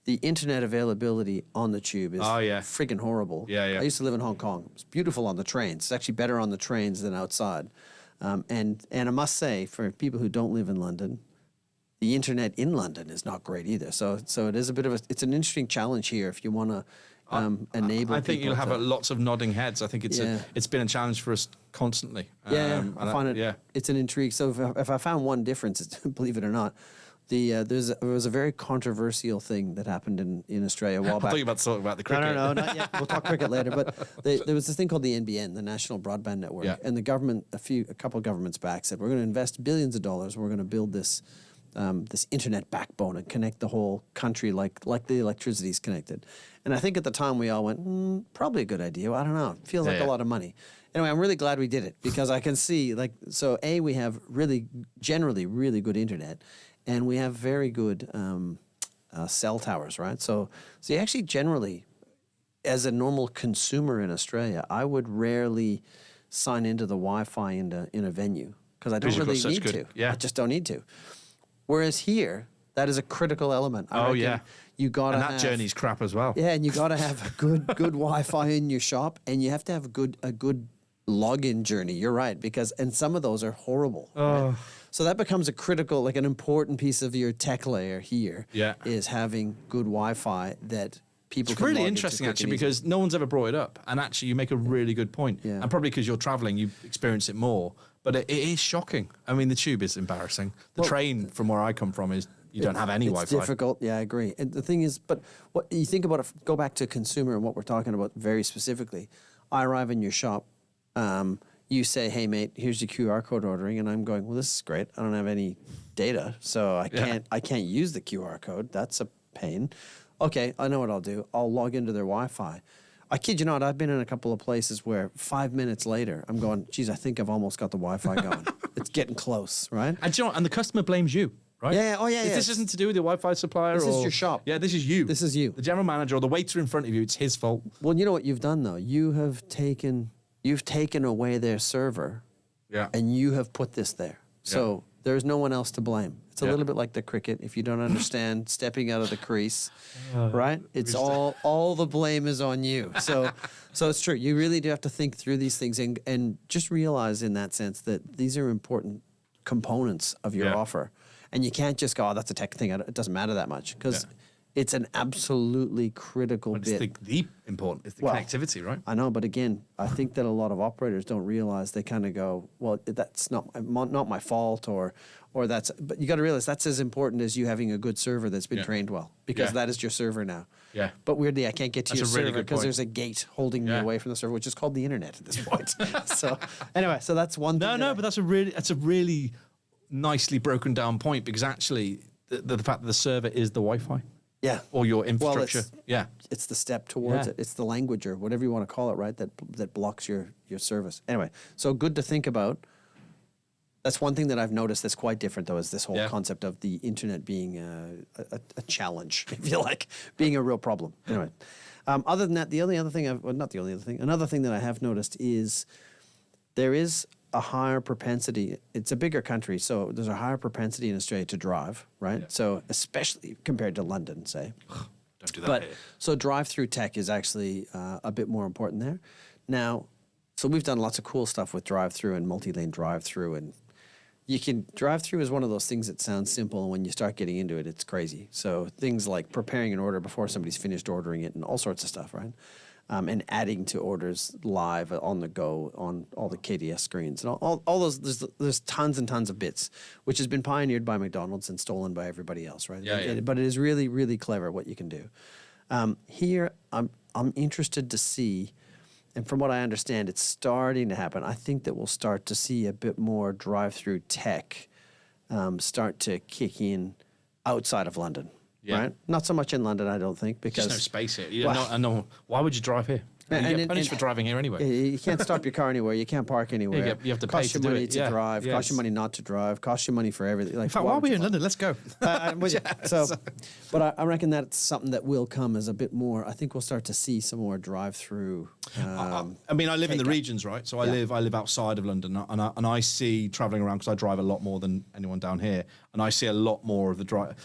the internet availability on the tube is friggin' horrible. Yeah. I used to live in Hong Kong. It's beautiful on the trains. It's actually better on the trains than outside. And I must say, for people who don't live in London, the internet in London is not great either. So it is it's an interesting challenge here if you want to enable. I think you'll have lots of nodding heads. I think it's been a challenge for us constantly. I find it's an intrigue. So if I found one difference, believe it or not, there was a very controversial thing that happened in Australia a while back. I thought you were about to talk about the cricket. No, not yet. We'll talk cricket later. But there was this thing called the NBN, the National Broadband Network, and the government, a couple of governments back, said we're going to invest billions of dollars. We're going to build this internet backbone and connect the whole country like the electricity's connected. And I think at the time we all went, probably a good idea. I don't know. It feels like a lot of money. Anyway, I'm really glad we did it because I can see we have generally really good internet, and we have very good cell towers, right? So you actually generally, as a normal consumer in Australia, I would rarely sign into the Wi-Fi in a venue because I don't really need to. Yeah. I just don't need to. Whereas here, that is a critical element. You gotta and that journey's crap as well. Yeah, and you gotta have a good Wi-Fi in your shop, and you have to have a good login journey. You're right, and some of those are horrible. Right? So that becomes a critical, an important piece of your tech layer here. Yeah. Is having good Wi-Fi that people. It's can really log interesting into actually because no one's ever brought it up, and actually you make a really good point. Yeah. And probably because you're travelling, you experience it more. But it is shocking. I mean, the tube is embarrassing. The train from where I come from is you don't have any Wi-Fi. It's difficult. Yeah, I agree. And the thing is, but what you think about it, go back to consumer and what we're talking about very specifically. I arrive in your shop. You say, "Hey, mate, here's your QR code ordering," and I'm going, "Well, this is great. I don't have any data, so I can't use the QR code. That's a pain." Okay, I know what I'll do. I'll log into their Wi-Fi. I kid you not, I've been in a couple of places where 5 minutes later, I'm going, geez, I think I've almost got the Wi-Fi going. It's getting close, right? And you know, and the customer blames you, right? Yeah. Oh, yeah. This isn't to do with the Wi-Fi supplier. This is your shop. Yeah, this is you. This is you. The general manager or the waiter in front of you. It's his fault. Well, you know what you've done though. You've taken away their server. Yeah. And you have put this there. So there's no one else to blame. It's a little bit like the cricket. If you don't understand stepping out of the crease, right? It's all the blame is on you. So it's true. You really do have to think through these things and just realize in that sense that these are important components of your offer. And you can't just go, oh, that's a tech thing. It doesn't matter that much. Because It's an absolutely critical But bit. it's the important. It's the connectivity, right? I know, but again, I think that a lot of operators don't realize. They kind of go, "Well, that's not my fault," or that's. But you got to realize that's as important as you having a good server that's been trained well, because that is your server now. Yeah. But weirdly, I can't get to That's your a really server good because point. there's a gate holding me away from the server, which is called the internet at this point. So anyway, so that's one thing. But that's a really nicely broken down point, because actually the fact that the server is the Wi-Fi. Yeah. Or your infrastructure. It's the step towards it. It's the language, or whatever you want to call it, right? That blocks your service. Anyway, so good to think about. That's one thing that I've noticed that's quite different, though, is this whole concept of the internet being a challenge, if you like, being a real problem. Anyway, other than that, another thing that I have noticed is there is a higher propensity. It's a bigger country, so there's a higher propensity in Australia to drive, right? Yeah. So especially compared to London, say. Don't do that. But so drive-through tech is actually a bit more important there. Now, so we've done lots of cool stuff with drive-through and multi-lane drive-through, and drive-through is one of those things that sounds simple, and when you start getting into it, it's crazy. So things like preparing an order before somebody's finished ordering it, and all sorts of stuff, right? And adding to orders live on the go on all the KDS screens and all those. There's tons and tons of bits, which has been pioneered by McDonald's and stolen by everybody else, right? But it is really, really clever what you can do. Here, I'm interested to see, and from what I understand, it's starting to happen. I think that we'll start to see a bit more drive-through tech start to kick in outside of London. Yeah. Right? Not so much in London, I don't think, because there's no space here. I know. Why would you drive here? You get punished for driving here anyway. You can't stop your car anywhere. You can't park anywhere. You have to pay to do it. Costs you money to drive. Costs you money not to drive. Costs you money for everything. Like, in fact, while we're in London, let's go. But I reckon that's something that will come as a bit more. I think we'll start to see some more drive-through. I live in the regions, right? So I live outside of London, and I see traveling around, because I drive a lot more than anyone down here, and I see a lot more of the drive.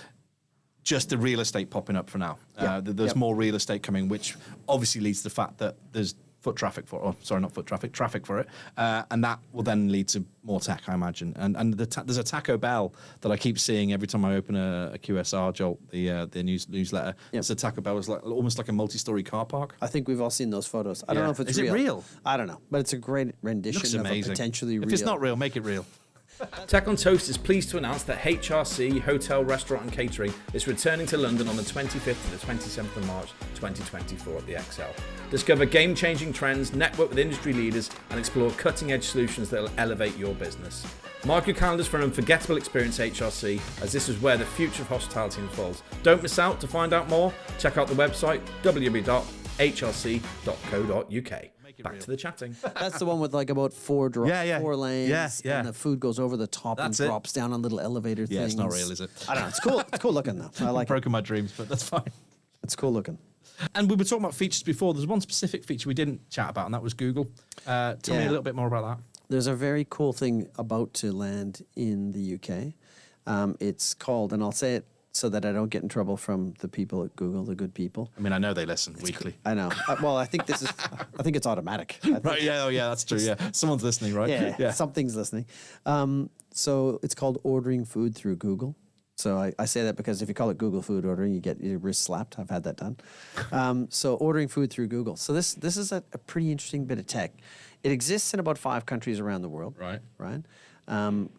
Just the real estate popping up for now. There's more real estate coming, which obviously leads to the fact that there's traffic for it. And that will then lead to more tech, I imagine. And there's a Taco Bell that I keep seeing every time I open a QSR Jolt, the newsletter. Yep. So Taco Bell is almost like a multi-story car park. I think we've all seen those photos. I don't know if it's real. Is it real? I don't know, but it's a great rendition of a potentially real. If it's not real, make it real. Tech on Toast is pleased to announce that HRC Hotel, Restaurant and Catering is returning to London on the 25th to the 27th of March 2024 at the XL. Discover game-changing trends, network with industry leaders, and explore cutting-edge solutions that will elevate your business. Mark your calendars for an unforgettable experience at HRC, as this is where the future of hospitality unfolds. Don't miss out. To find out more, check out the website www.hrc.co.uk. Back to the chatting. That's the one with like about four lanes, and the food goes over the top and drops down on little elevator things. Yeah, it's not real, is it? I don't know. It's cool. It's cool looking though. I like Broken my dreams, but that's fine. It's cool looking. And we were talking about features before. There's one specific feature we didn't chat about, and that was Google. Tell me a little bit more about that. There's a very cool thing about to land in the UK. It's called, and I'll say it so that I don't get in trouble from the people at Google, the good people. I mean, I know they listen weekly. I know. I think it's automatic. Right, that's true, yeah. Someone's listening, right? Yeah. Something's listening. So it's called ordering food through Google. So I say that because if you call it Google food ordering, you get your wrist slapped. I've had that done. So ordering food through Google. So this is a pretty interesting bit of tech. It exists in about 5 countries around the world. Right.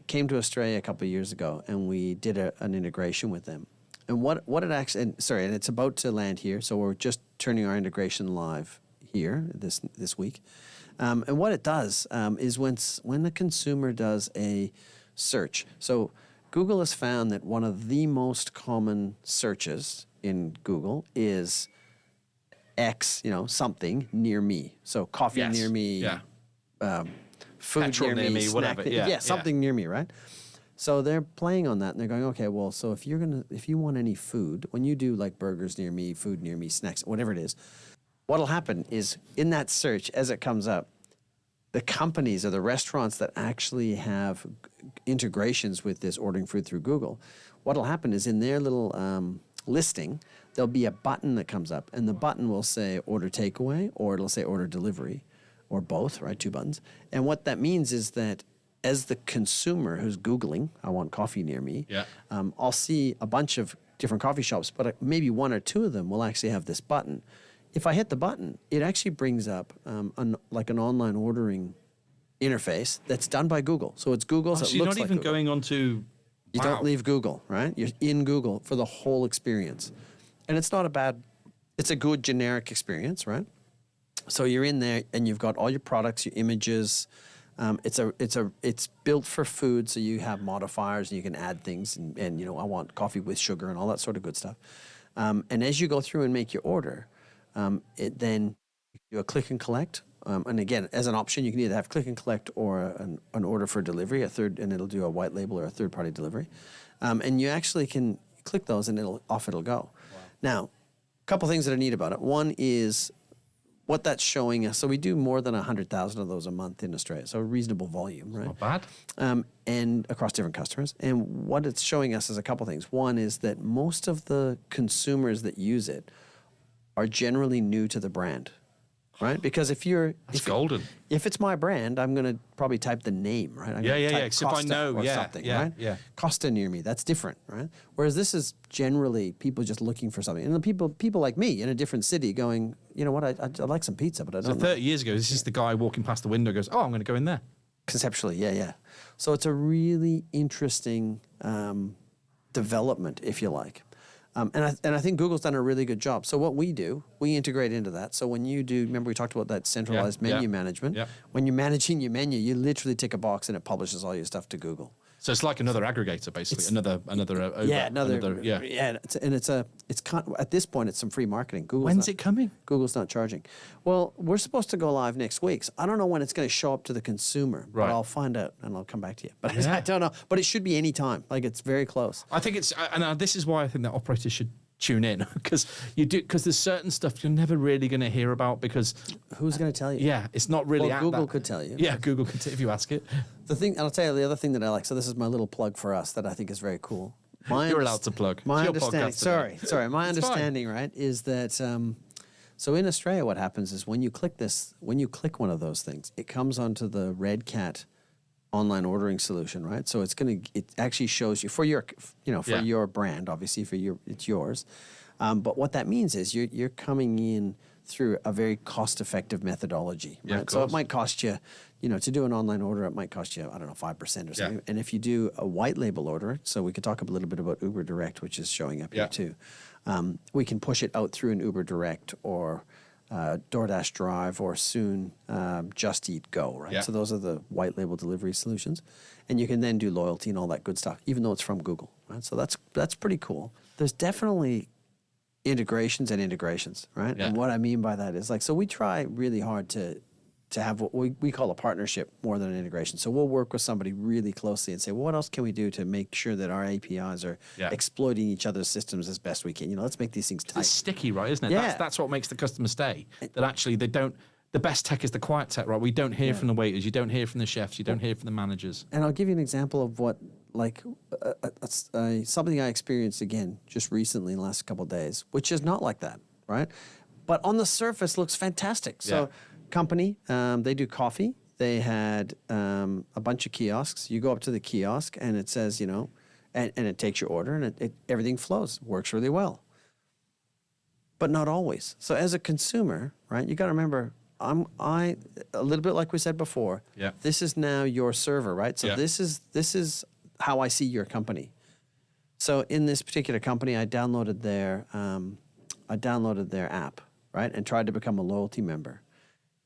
Came to Australia a couple of years ago, and we did an integration with them. And what it actually, and it's about to land here, so we're just turning our integration live here this week. And what it does is when the consumer does a search. So Google has found that one of the most common searches in Google is X, something near me. So coffee near me. Food petrol near me, whatever. Something near me, right? So they're playing on that, and they're going, okay, well, so if you want any food, when you do like burgers near me, food near me, snacks, whatever it is, what'll happen is in that search, as it comes up, the companies or the restaurants that actually have integrations with this ordering food through Google, what'll happen is in their little listing, there'll be a button that comes up, and the button will say order takeaway, or it'll say order delivery, or both, right? 2 buttons. And what that means is that as the consumer who's Googling, I want coffee near me, I'll see a bunch of different coffee shops, but maybe one or two of them will actually have this button. If I hit the button, it actually brings up an online ordering interface that's done by Google. So it's Google's. So you're not even going on to... You don't leave Google, right? You're in Google for the whole experience. And it's not a bad... It's a good generic experience, right? So you're in there and you've got all your products, your images. It's built for food, so you have modifiers and you can add things and I want coffee with sugar and all that sort of good stuff. And as you go through and make your order, then you do a click and collect. And again, as an option, you can either have click and collect or an order for delivery, and it'll do a white label or a third-party delivery. And you actually can click those and it'll go. Wow. Now, a couple things that are neat about it. One is what that's showing us. So we do more than 100,000 of those a month in Australia, so a reasonable volume, right? Not bad. And across different customers. And what it's showing us is a couple things. One is that most of the consumers that use it are generally new to the brand, right? Because if golden. If it's my brand, I'm going to probably type the name, right? I'm gonna type Because if I know, or something, right? Yeah. Costa near me, that's different, right? Whereas this is generally people just looking for something. And the people like me in a different city going, you know what, I like some pizza, but I don't know. 30 years ago, this is the guy walking past the window goes, oh, I'm going to go in there. Conceptually, yeah. So it's a really interesting development, if you like. And I think Google's done a really good job. So what we do, we integrate into that. So when you do, remember we talked about that centralized menu management? Yeah. When you're managing your menu, you literally tick a box and it publishes all your stuff to Google. So it's like another aggregator, basically. Another Uber. At this point, it's some free marketing. When's it coming? Google's not charging. Well, we're supposed to go live next week. So I don't know when it's going to show up to the consumer, but I'll find out and I'll come back to you. But I don't know. But it should be any time. Like it's very close. I think and this is why I think that operators should tune in because there's certain stuff you're never really going to hear about because who's going to tell you? Yeah, it's not really. Well, Google could tell you. Yeah, Google could if you ask it. I'll tell you the other thing that I like. So this is my little plug for us that I think is very cool. You're allowed to plug. My understanding. Sorry. My understanding, right, is that so in Australia, what happens is when you click one of those things, it comes onto the Redcat online ordering solution, right? So it actually shows you for your brand, obviously it's yours. But what that means is you're coming in through a very cost-effective methodology, right? So it might cost you, to do an online order, it might cost you, I don't know, 5% or something. Yeah. And if you do a white label order, so we could talk a little bit about Uber Direct, which is showing up here too. We can push it out through an Uber Direct or DoorDash Drive or soon Just Eat Go, right? Yeah. So those are the white label delivery solutions. And you can then do loyalty and all that good stuff, even though it's from Google, right? So that's pretty cool. There's definitely integrations, right? Yeah. And what I mean by that is so we try really hard to have what we call a partnership more than an integration. So we'll work with somebody really closely and say, well, what else can we do to make sure that our APIs are exploiting each other's systems as best we can? Let's make these things tight. It's sticky, right, isn't it? Yeah. That's what makes the customer stay. That actually they don't... The best tech is the quiet tech, right? We don't hear from the waiters. You don't hear from the chefs. You don't hear from the managers. And I'll give you an example of what, something I experienced again just recently in the last couple of days, which is not like that, right? But on the surface looks fantastic. So company, they do coffee. They had a bunch of kiosks. You go up to the kiosk and it says, and it takes your order and everything flows, works really well. But not always. So as a consumer, right, you got to remember, a little bit like we said before. Yeah. This is now your server, right? So this is how I see your company. So in this particular company, I downloaded their app, right, and tried to become a loyalty member,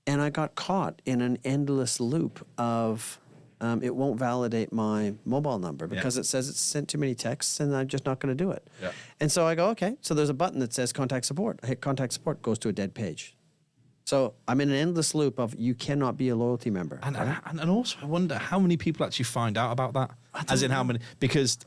and I got caught in an endless loop of it won't validate my mobile number because it says it's sent too many texts, and I'm just not going to do it. Yeah. And so I go, okay. So there's a button that says contact support. I hit contact support, goes to a dead page. So I'm in an endless loop of you cannot be a loyalty member. And also I wonder how many people actually find out about that. As in how many, because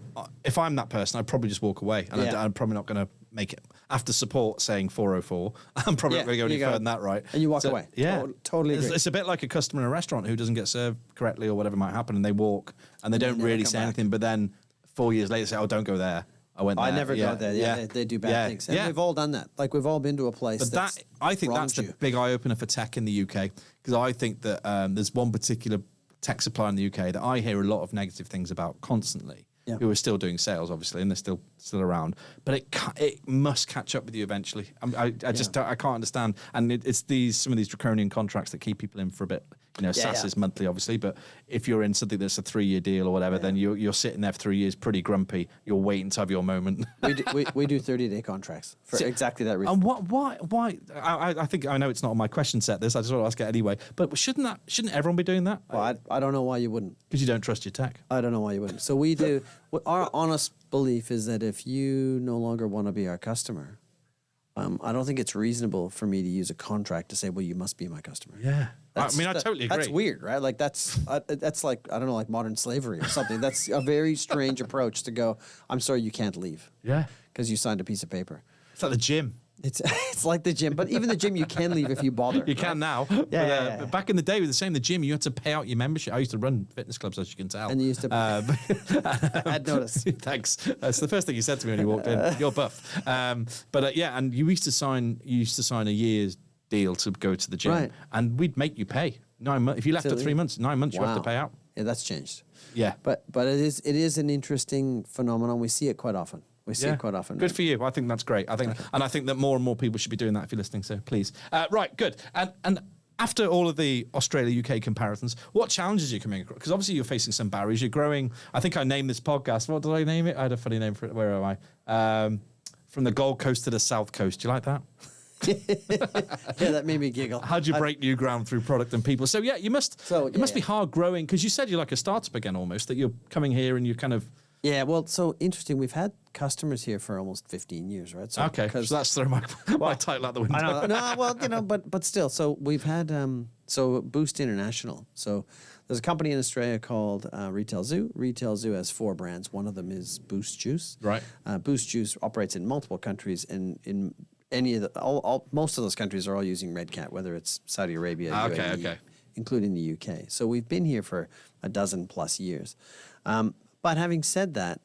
if I'm that person, I'd probably just walk away. And I'm probably not going to make it. After support saying 404, I'm probably not going to go any further than that, right? And you walk away. Yeah. Totally agree. It's a bit like a customer in a restaurant who doesn't get served correctly or whatever might happen, and they walk and they don't really say anything, but then 4 years later say, oh, don't go there. I never go there. Yeah, they do bad things. And we've all done that. We've all been to a place I think that's the big eye-opener for tech in the UK, because I think that there's one particular tech supplier in the UK that I hear a lot of negative things about constantly. Yeah. Who are still doing sales, obviously, and they're still around. But it must catch up with you eventually. I just don't, I can't understand. And it's some of these draconian contracts that keep people in for a bit. SaaS is monthly, obviously, but if you're in something that's a 3-year deal or whatever, then you're sitting there for 3 years pretty grumpy. You're waiting to have your moment. We do 30-day contracts for exactly that reason. And why? I think I know it's not on my question set. This I just want to ask it anyway. But shouldn't everyone be doing that? Well, I don't know why you wouldn't. Because you don't trust your tech. I don't know why you wouldn't. So we do. Our honest belief is that if you no longer want to be our customer, I don't think it's reasonable for me to use a contract to say, well, you must be my customer. Yeah. I totally agree. That's weird, right? Like that's like, I don't know, like modern slavery or something. That's a very strange approach to go, I'm sorry, you can't leave. Yeah. Because you signed a piece of paper. It's like the gym. It's like the gym, but even the gym you can leave if you bother. You can now. Yeah, But back in the day, with the same, the gym, you had to pay out your membership. I used to run fitness clubs, as you can tell. And you used to. I'd noticed. Thanks. That's the first thing you said to me when you walked in. You're buff. And you used to sign a year's deal to go to the gym, right. And we'd make you pay 9 months. If you left at 3 months, 9 months, you have to pay out. Yeah, that's changed. Yeah, but it is an interesting phenomenon. We see it quite often. Good for you. I think that's great. I think that more and more people should be doing that if you're listening. So please, right, good. And after all of the Australia UK comparisons, what challenges are you coming across? Because obviously you're facing some barriers. You're growing. I think I named this podcast. What did I name it? I had a funny name for it. Where am I? From the Gold Coast to the South Coast. Do you like that? Yeah, that made me giggle. How do you break new ground through product and people? So yeah, it must be hard growing, because you said you're like a startup again almost, that you're coming here and you're kind of. Yeah, well, so interesting. We've had customers here for almost 15 years, right? So okay, so that's throwing my title out the window. I know. No, well, but still. So we've had Boost International. So there's a company in Australia called Retail Zoo. Retail Zoo has 4 brands. One of them is Boost Juice. Right. Boost Juice operates in multiple countries, and in any of the most of those countries are all using Redcat, whether it's Saudi Arabia, UAE, including the UK. So we've been here for a dozen plus years. But having said that,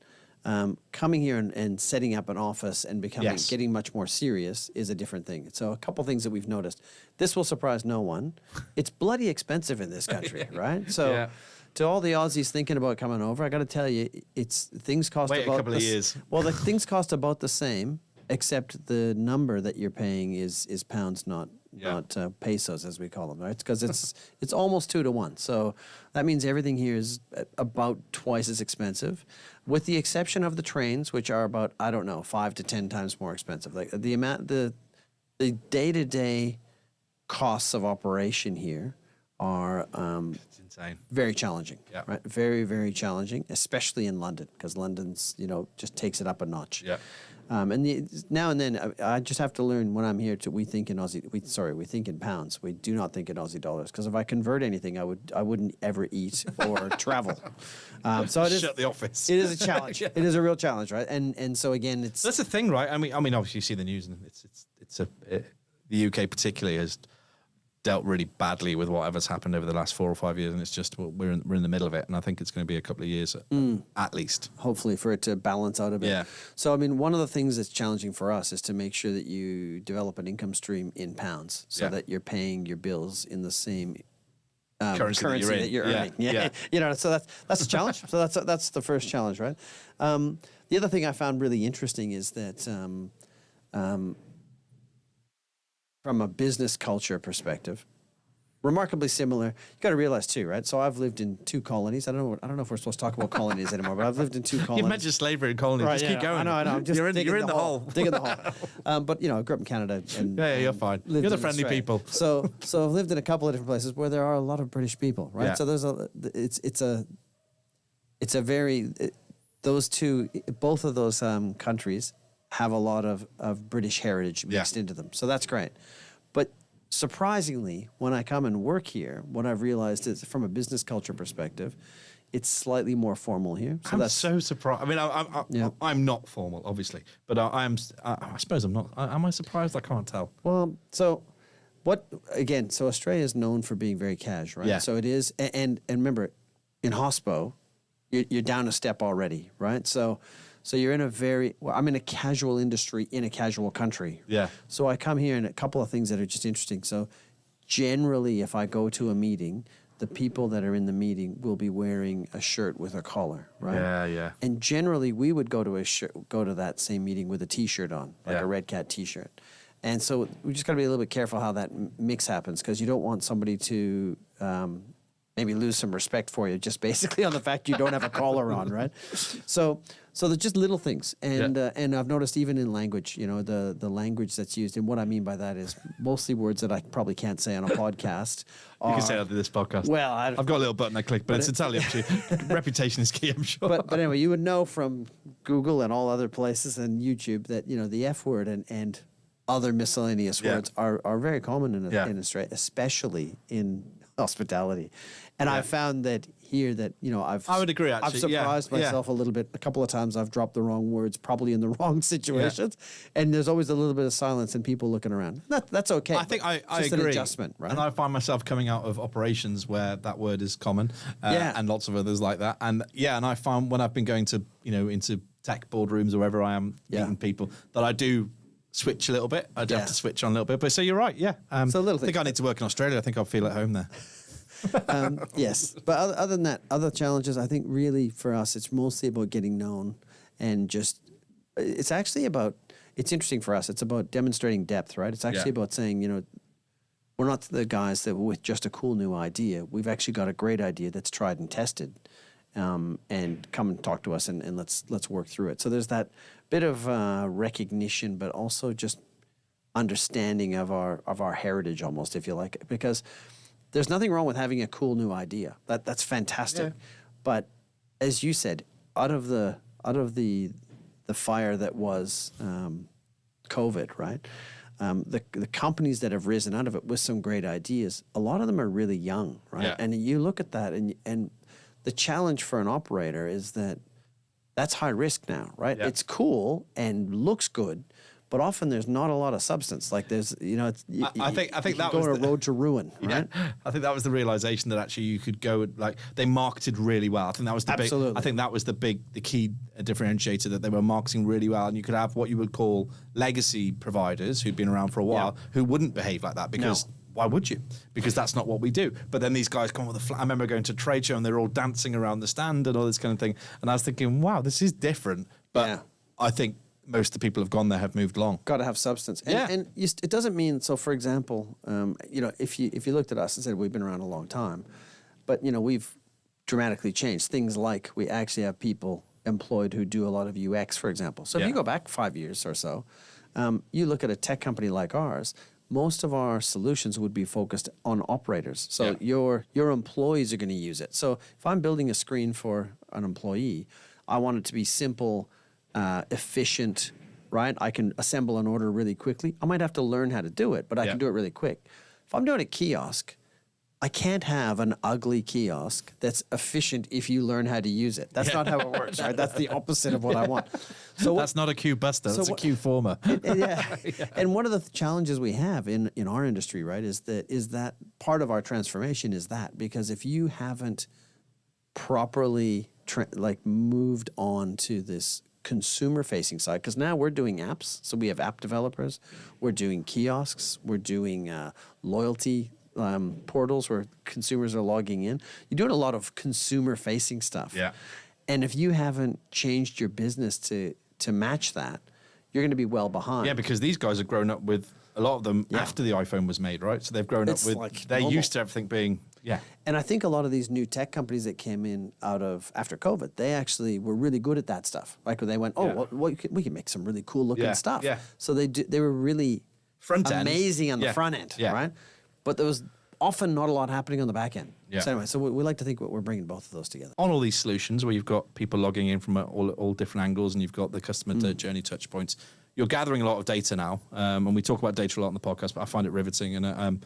coming here and setting up an office and getting much more serious is a different thing. So a couple things that we've noticed. This will surprise no one. It's bloody expensive in this country, right? So to all the Aussies thinking about coming over, I got to tell you, things cost Wait about a couple of years. Well, the things cost about the same, except the number that you're paying is pounds, not pesos, as we call them, right? Because it's almost 2 to 1. So that means everything here is about twice as expensive, with the exception of the trains, which are about 5 to 10 times more expensive. Like the day-to-day costs of operation here are it's insane. Very challenging. Yeah. Right? Very, very challenging, especially in London, because London's just takes it up a notch. Yeah. Now and then, I just have to learn when I'm here we think in pounds. We do not think in Aussie dollars, because if I convert anything, I wouldn't ever eat or travel. So it is. Shut the office. It is a challenge. It is a real challenge, right? And so again, that's the thing, right? I mean, obviously you see the news, and the UK particularly has dealt really badly with whatever's happened over the last 4 or 5 years, and it's just we're in the middle of it, and I think it's going to be a couple of years at least. Hopefully, for it to balance out a bit. Yeah. So I mean, one of the things that's challenging for us is to make sure that you develop an income stream in pounds, so that you're paying your bills in the same currency that you're earning. Yeah. So that's a challenge. So that's the first challenge, right? The other thing I found really interesting is that. From a business culture perspective, remarkably similar. You got to realize too, right? So I've lived in 2 colonies. I don't know if we're supposed to talk about colonies anymore, but I've lived in 2 colonies. You mentioned slavery in colonies. Right, just keep going. I know. I'm just you're in the hole. Digging the hole. But I grew up in Canada. And, you're fine. You're the friendly people. So I've lived in a couple of different places where there are a lot of British people, right? Yeah. So it's a very both of those countries have a lot of British heritage mixed into them. So that's great. But surprisingly, when I come and work here, what I've realized is from a business culture perspective, it's slightly more formal here. So I'm so surprised. I mean, I'm not formal, obviously, but I suppose I'm not. Am I surprised? I can't tell. Well, so Australia is known for being very cash, right? Yeah. So it is. And remember, in hospo, you're down a step already, right? So you're in I'm in a casual industry in a casual country. Yeah. So I come here and a couple of things that are just interesting. So generally, if I go to a meeting, the people that are in the meeting will be wearing a shirt with a collar, right? Yeah, yeah. And generally, we would go to that same meeting with a T-shirt on, like a Redcat T-shirt. And so we just got to be a little bit careful how that mix happens, because you don't want somebody to maybe lose some respect for you just basically on the fact you don't have a collar on, right? So they're just little things. And and I've noticed even in language, the language that's used, and what I mean by that is mostly words that I probably can't say on a podcast. You can say that on this podcast. Well, I've got a little button I click, but it's entirely up to you. Reputation is key, I'm sure. But anyway, you would know from Google and all other places and YouTube that, the F word and other miscellaneous words are very common in Australia, especially in hospitality. And I've found that here that, I would agree, actually. I've surprised myself a little bit. A couple of times I've dropped the wrong words, probably in the wrong situations. And there's always a little bit of silence and people looking around. That's okay. I think I just agree. An adjustment, right? And I find myself coming out of operations where that word is common, and lots of others like that. And and I find when I've been going to, into tech boardrooms or wherever I am meeting people, that I do switch a little bit. I do have to switch on a little bit. But so you're right, So little I think I need to work in Australia. I think I'll feel at home there. Yes. But other than that, other challenges, I think really for us, it's mostly about getting known and just, it's actually about, it's interesting for us. It's about demonstrating depth, right? It's actually about saying, we're not the guys that with just a cool new idea. We've actually got a great idea that's tried and tested. And come and talk to us and let's work through it. So there's that bit of recognition, but also just understanding of our heritage almost, if you like, because there's nothing wrong with having a cool new idea. That's fantastic. But as you said, out of the fire that was COVID, right? The companies that have risen out of it with some great ideas, a lot of them are really young, right? Yeah. And you look at that and the challenge for an operator is that that's high risk now, right? Yeah. It's cool and looks good, but often there's not a lot of substance. Like there's, I think that go was on a road to ruin, right? I think that was the realization that actually you could go they marketed really well. I think that was the Absolutely. big. I think that was the key differentiator, that they were marketing really well, and you could have what you would call legacy providers who'd been around for a while who wouldn't behave like that because. No. Why would you? Because that's not what we do. But then these guys come with I remember going to a trade show and they're all dancing around the stand and all this kind of thing. And I was thinking, wow, this is different. But I think most of the people who've gone there have moved along. Got to have substance. And it doesn't mean, so for example, if you looked at us and said we've been around a long time, but, we've dramatically changed. Things like we actually have people employed who do a lot of UX, for example. So if you go back 5 years or so, you look at a tech company like ours, most of our solutions would be focused on operators. So your employees are going to use it. So if I'm building a screen for an employee, I want it to be simple, efficient, right? I can assemble an order really quickly. I might have to learn how to do it, but I can do it really quick. If I'm doing a kiosk, I can't have an ugly kiosk that's efficient if you learn how to use it. That's not how it works, right? That's the opposite of what I want. So that's not a queue buster, that's a queue former. And one of the challenges we have in our industry, right, is that part of our transformation is that, because if you haven't properly moved on to this consumer-facing side, because now we're doing apps, so we have app developers, we're doing kiosks, we're doing loyalty portals where consumers are logging in. You're doing a lot of consumer-facing stuff. Yeah. And if you haven't changed your business to match that, you're going to be well behind. Yeah, because these guys have grown up with a lot of them after the iPhone was made, right? So they've grown up with, they're used to everything being, And I think a lot of these new tech companies that came in after COVID, they actually were really good at that stuff. Like they went, we can make some really cool looking stuff. Yeah. So they were really front end. amazing on the front end, right? But there was often not a lot happening on the back end. Yeah. So anyway, we like to think we're bringing both of those together. On all these solutions where you've got people logging in from all different angles and you've got the customer journey touch points, you're gathering a lot of data now. And we talk about data a lot on the podcast, but I find it riveting. And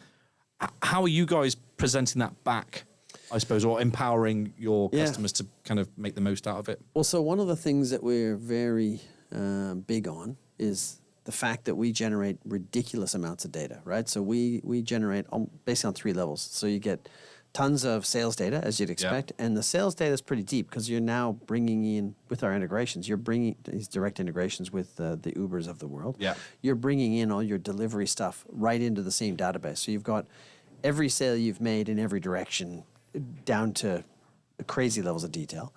how are you guys presenting that back, I suppose, or empowering your customers to kind of make the most out of it? Well, so one of the things that we're very big on is the fact that we generate ridiculous amounts of data, right? So we generate basically on 3 levels. So you get tons of sales data, as you'd expect, and the sales data is pretty deep because you're now bringing in, with our integrations, you're bringing these direct integrations with the Ubers of the world. Yeah. You're bringing in all your delivery stuff right into the same database. So you've got every sale you've made in every direction down to crazy levels of detail.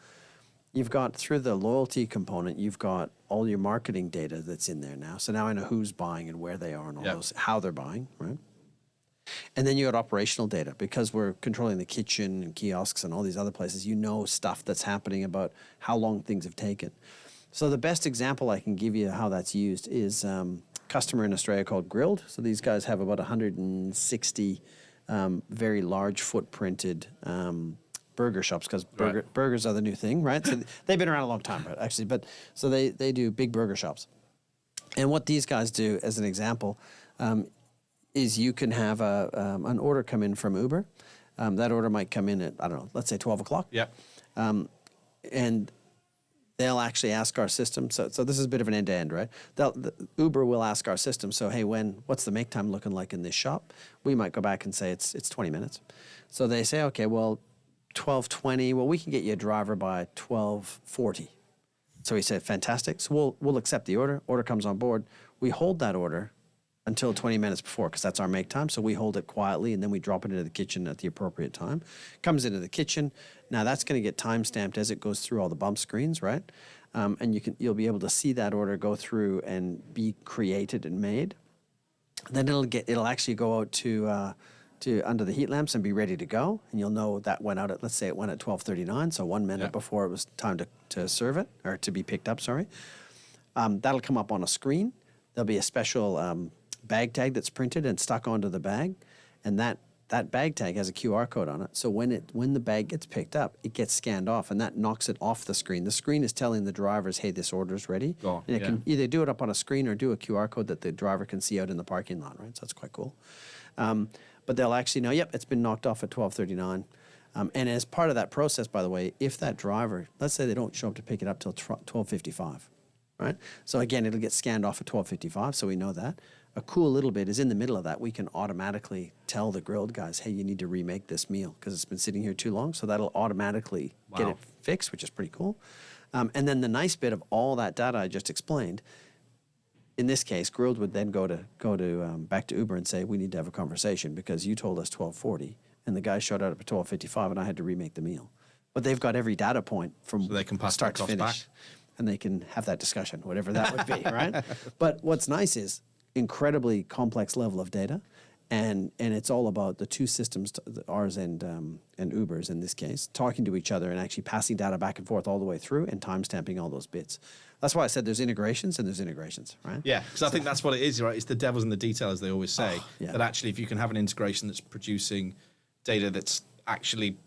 You've got, through the loyalty component, you've got all your marketing data that's in there now. So now I know who's buying and where they are and all those, how they're buying, right? And then you got operational data, because we're controlling the kitchen and kiosks and all these other places. You know stuff that's happening about how long things have taken. So the best example I can give you how that's used is customer in Australia called Grilled. So these guys have about 160 very large footprinted burger shops, because burgers are the new thing, right? So they've been around a long time, right, actually. But so they do big burger shops. And what these guys do, as an example, is you can have an order come in from Uber. That order might come in at, I don't know, let's say 12 o'clock. Yeah. And they'll actually ask our system. So this is a bit of an end-to-end, right? Uber will ask our system, so hey, what's the make time looking like in this shop? We might go back and say it's 20 minutes. So they say, okay, well, 12:20. Well, we can get you a driver by 12:40. So we say, fantastic. So we'll accept the order. Order comes on board. We hold that order until 20 minutes before, because that's our make time. So we hold it quietly, and then we drop it into the kitchen at the appropriate time. Comes into the kitchen. Now that's going to get time stamped as it goes through all the bump screens, right? And you'll be able to see that order go through and be created and made. Then it'll actually go out to under the heat lamps and be ready to go. And you'll know that went out at, let's say it went at 12:39, so 1 minute before it was time to serve it, or to be picked up, sorry. That'll come up on a screen. There'll be a special bag tag that's printed and stuck onto the bag, and that bag tag has a QR code on it. So when the bag gets picked up, it gets scanned off, and that knocks it off the screen. The screen is telling the drivers, hey, this order's ready. And it can either do it up on a screen or do a QR code that the driver can see out in the parking lot, right? So that's quite cool. But they'll actually know, yep, it's been knocked off at 12:39. And as part of that process, by the way, if that driver, let's say they don't show up to pick it up till 12:55, right? So again, it'll get scanned off at 12:55, so we know that. A cool little bit is in the middle of that, we can automatically tell the Grilled guys, hey, you need to remake this meal because it's been sitting here too long. So that'll automatically get it fixed, which is pretty cool. And then the nice bit of all that data I just explained, in this case, Grilled would then go to back to Uber and say, we need to have a conversation because you told us 12:40 and the guy showed up at 12:55 and I had to remake the meal. But they've got every data point from so they can pass start to finish. Back. And they can have that discussion, whatever that would be, right? But what's nice is incredibly complex level of data, and it's all about the two systems, ours and Uber's in this case, talking to each other and actually passing data back and forth all the way through and timestamping all those bits. That's why I said there's integrations and there's integrations, right? Yeah, because I think that's what it is, right? It's the devil's in the detail, as they always say. Yeah. That actually, if you can have an integration that's producing data that's actually,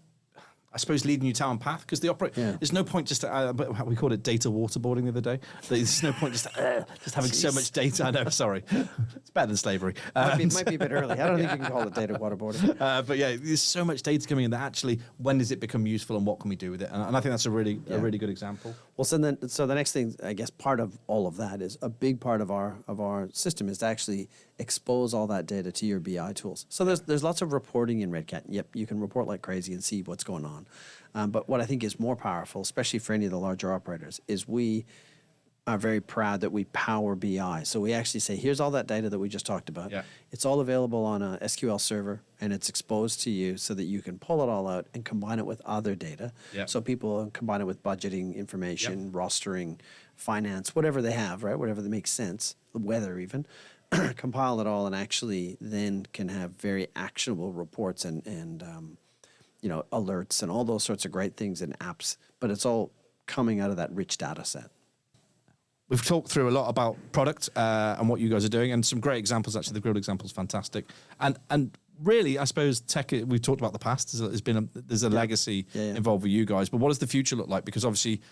I suppose, leading you down path, because there's no point just to, we called it data waterboarding the other day. There's no point just having so much data. I know, sorry. It's better than slavery. Might be a bit early. I don't think you can call it data waterboarding. But yeah, there's so much data coming in that actually, when does it become useful and what can we do with it? And I think that's a really good example. Well, so the next thing, I guess, part of all of that is a big part of our system is to actually expose all that data to your BI tools. So there's lots of reporting in Redcat. Yep, you can report like crazy and see what's going on. But what I think is more powerful, especially for any of the larger operators, is we are very proud that we power BI. So we actually say, here's all that data that we just talked about. Yeah. It's all available on a SQL server, and it's exposed to you so that you can pull it all out and combine it with other data. Yeah. So people combine it with budgeting information, rostering, finance, whatever they have, right? Whatever that makes sense, the weather even. Compile it all and actually then can have very actionable reports and alerts and all those sorts of great things in apps. But it's all coming out of that rich data set. We've talked through a lot about product and what you guys are doing, and some great examples. Actually, the Grilled example is fantastic. And really, I suppose tech. We've talked about the past. There's a legacy involved with you guys. But what does the future look like? Because obviously,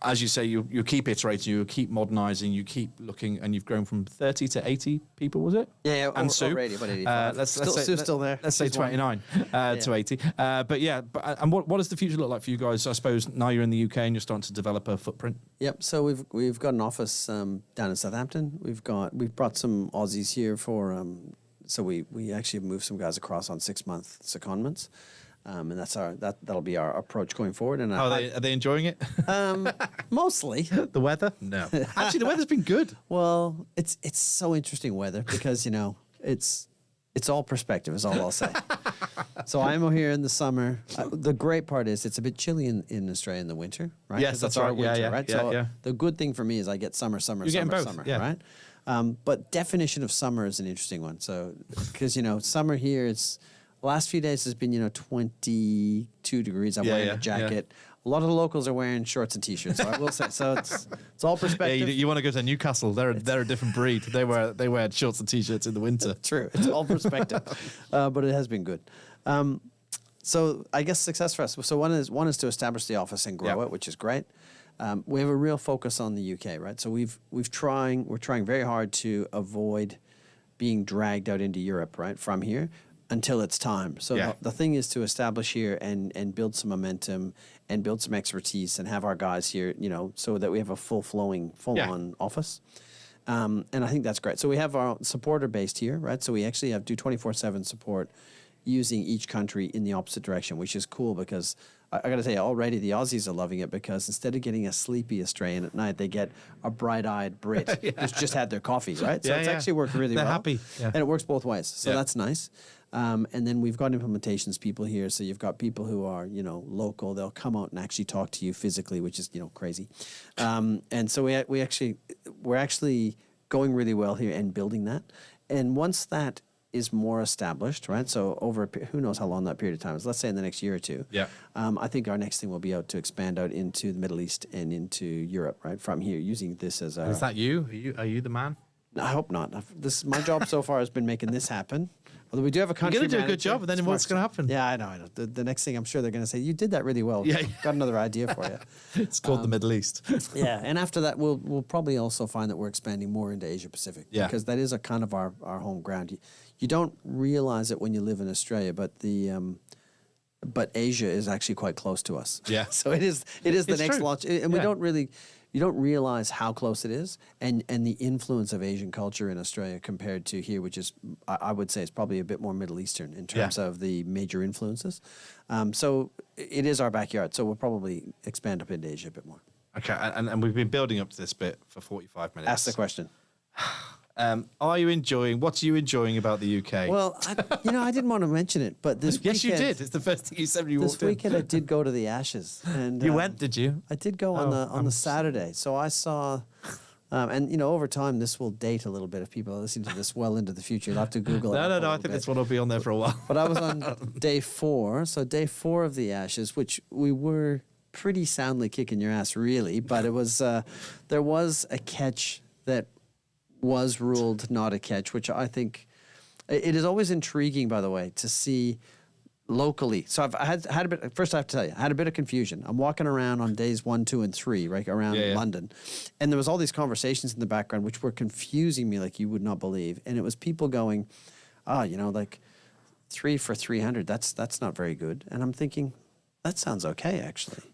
as you say, you keep iterating, you keep modernizing, you keep looking, and you've grown from 30 to 80 people, was it? Yeah, and Sue, already about 85. Sue's still there. Let's say 29 to 80. And what does the future look like for you guys? I suppose now you're in the UK and you're starting to develop a footprint. Yep. So we've got an office down in Southampton. We've brought some Aussies here for. So we actually moved some guys across on 6-month secondments. And that'll be our approach going forward. And are they enjoying it? Mostly. The weather? No. Actually, the weather's been good. Well, it's so interesting weather because it's all perspective is all I'll say. So I'm here in the summer. The great part is it's a bit chilly in Australia in the winter, right? Yes, 'Cause that's it's our right. Yeah, winter, yeah, right? yeah, So yeah. the good thing for me is I get summer, You're getting both, summer, yeah. right? But definition of summer is an interesting one. So, because, summer here, last few days has been, 22 degrees. I'm wearing a jacket. A lot of the locals are wearing shorts and t-shirts. So I will say, so it's all Yeah, perspective. you want to go to Newcastle? They're a different breed. They wear shorts and t-shirts in the winter. True. It's all perspective. But it has been good. So I guess success for us. So one is to establish the office and grow it, which is great. We have a real focus on the UK, right? So we're trying very hard to avoid being dragged out into Europe, right, from here until it's time. So the thing is to establish here and build some momentum and build some expertise and have our guys here, so that we have a full-on office. And I think that's great. So we have our supporter based here, right? So we actually do 24/7 support using each country in the opposite direction, which is cool because I got to tell you, already the Aussies are loving it because instead of getting a sleepy Australian at night, they get a bright-eyed Brit who's just had their coffee, right? So it's actually worked really well. They're happy. Yeah. And it works both ways. So that's nice. And then we've got implementations people here. So you've got people who are, local. They'll come out and actually talk to you physically, which is, crazy. And so we're actually going really well here and building that. And once that is more established, right? So who knows how long that period of time is? Let's say in the next year or two. Yeah. I think our next thing will be to expand out into the Middle East and into Europe, right? From here, using this as Is that you? Are you the man? I hope not. My job so far has been making this happen. Although we do have a country You're going to do a good manager. job, and then what's going to happen? Yeah, I know. The next thing I'm sure they're going to say, you did that really well. Yeah. Got another idea for you. It's called the Middle East. Yeah, and after that, we'll probably also find that we're expanding more into Asia Pacific. Yeah. Because that is a kind of our home ground. You don't realize it when you live in Australia, but but Asia is actually quite close to us. Yeah. So it is the next true. launch, and you don't realize how close it is, and the influence of Asian culture in Australia compared to here, which is I would say is probably a bit more Middle Eastern in terms of the major influences. So it is our backyard. So we'll probably expand up into Asia a bit more. Okay, and we've been building up to this bit for 45 minutes. Ask the question. What are you enjoying about the UK? Well, I didn't want to mention it, but this yes, you weekend, did. It's the first thing you said when you walked This weekend I did go to the Ashes, and in. You went, did you? I did go on the Saturday. So I saw, and over time this will date a little bit if people are listening to this well into the future. You'll have to Google it. No. I think this one will be on there for a while. But I was on day 4, so day 4 of the Ashes, which we were pretty soundly kicking your ass, really. But it was there was a catch that was ruled not a catch, which I think it is always intriguing, by the way, to see locally. So I had a bit. First, I have to tell you, I had a bit of confusion. I'm walking around on days 1, 2, and 3, right around London, and there was all these conversations in the background which were confusing me like you would not believe. And it was people going, like 3 for 300. That's not very good. And I'm thinking, that sounds okay actually.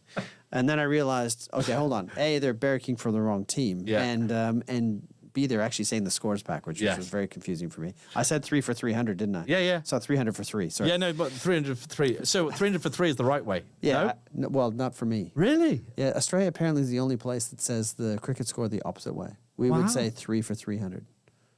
And then I realized, okay, hold on. A, they're barracking for the wrong team, and B, they're actually saying the scores backwards, which was very confusing for me. I said 3 for 300, didn't I? Yeah. So 300 for 3. Sorry. Yeah, no, but 300 for 3. So 300 for 3 is the right way. Yeah. No? Well, not for me. Really? Yeah, Australia apparently is the only place that says the cricket score the opposite way. We would say 3 for 300.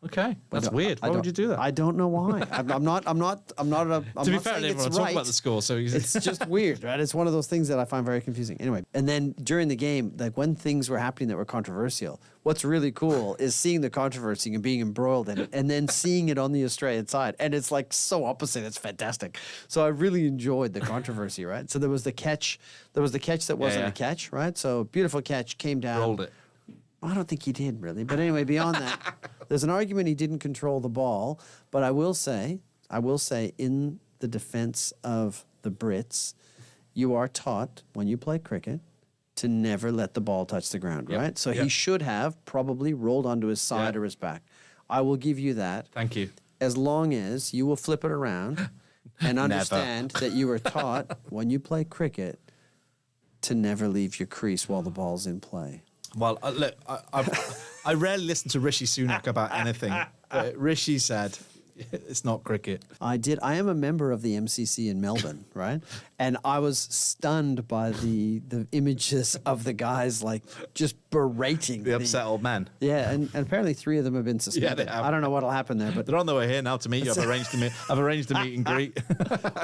Okay, that's weird. Why would you do that? I don't know why. I'm not. To be fair, everyone will talk about the score, so it's just weird, right? It's one of those things that I find very confusing. Anyway, and then during the game, like when things were happening that were controversial, what's really cool is seeing the controversy and being embroiled in it, and then seeing it on the Australian side, and it's like so opposite. It's fantastic. So I really enjoyed the controversy, right? So there was the catch. There was the catch that wasn't a catch, right? So beautiful catch came down. Rolled it. I don't think he did really, but anyway, beyond that, there's an argument he didn't control the ball. But I will say, in the defense of the Brits, you are taught when you play cricket to never let the ball touch the ground, right? So he should have probably rolled onto his side or his back. I will give you that. Thank you. As long as you will flip it around and understand that you were taught when you play cricket to never leave your crease while the ball's in play. Well, look, I rarely listen to Rishi Sunak about anything. But Rishi said, It's not cricket. I am a member of the MCC in Melbourne, right? And I was stunned by the images of the guys like just berating The upset old man. Yeah, and apparently 3 of them have been suspended. they have. I don't know what'll happen there, but They're on their way here now to meet you. I've arranged a meet and greet.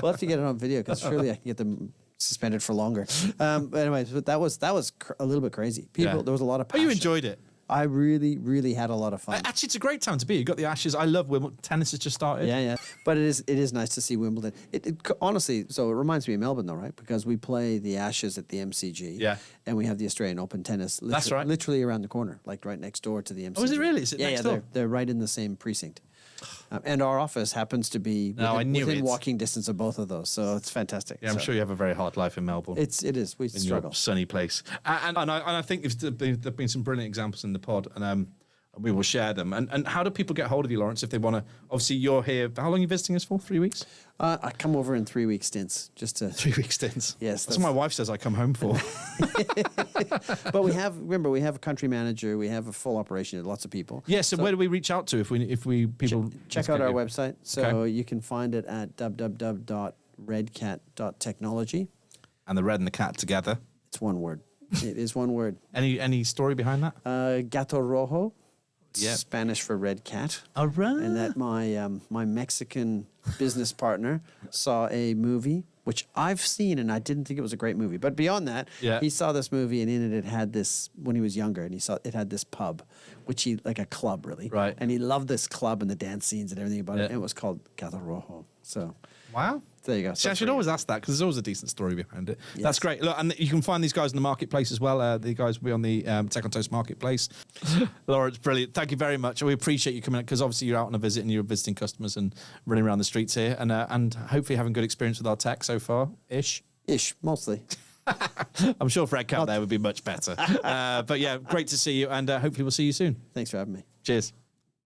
we'll have to get it on video because surely I can get them suspended for longer. But anyways, but that was a little bit crazy. There was a lot of Oh, passion. you enjoyed it. I really, really had a lot of fun. Actually, it's a great time to be. You got the Ashes. I love Wimbledon. Tennis has just started. Yeah. But it is nice to see Wimbledon. Honestly, so it reminds me of Melbourne, though, right? Because we play the Ashes at the MCG. Yeah. And we have the Australian Open tennis. That's right. Literally around the corner, like right next door to the MCG. Oh, is it really? Is it next door? They're right in the same precinct. And our office happens to be within walking distance of both of those, so it's fantastic. Yeah, I'm sure you have a very hard life in Melbourne. It is. We in struggle. your sunny place, and I think there've been some brilliant examples in the pod, and we will share them. And how do people get hold of you, Lawrence, if they want to? Obviously, you're here. How long are you visiting us for? 3 weeks? I come over in 3 week stints, just to 3 week stints. Yes, that's what my wife says I come home for. But we have a country manager, we have a full operation, lots of people. Yeah. So where do we reach out to if we people check out our website? So you can find it at www.redcat.technology. And the red and the cat together. It's one word. It is one word. Any story behind that? Gato Rojo. Yep. Spanish for red cat. All right. And that my Mexican business partner saw a movie, which I've seen, and I didn't think it was a great movie. But beyond that, he saw this movie, and in it had this, when he was younger, and he saw it had this pub, which he, like a club, really. Right. And he loved this club and the dance scenes and everything about it, and it was called Gato Rojo. So... Wow. There you go. See, I should always ask that because there's always a decent story behind it. Yes. That's great. Look, and you can find these guys in the marketplace as well. The guys will be on the Tech on Toast marketplace. Lawrence, brilliant. Thank you very much. We appreciate you coming out because obviously you're out on a visit and you're visiting customers and running around the streets here and hopefully having good experience with our tech so far. Ish, mostly. I'm sure for Redcat there would be much better. But yeah, great to see you and hopefully we'll see you soon. Thanks for having me. Cheers.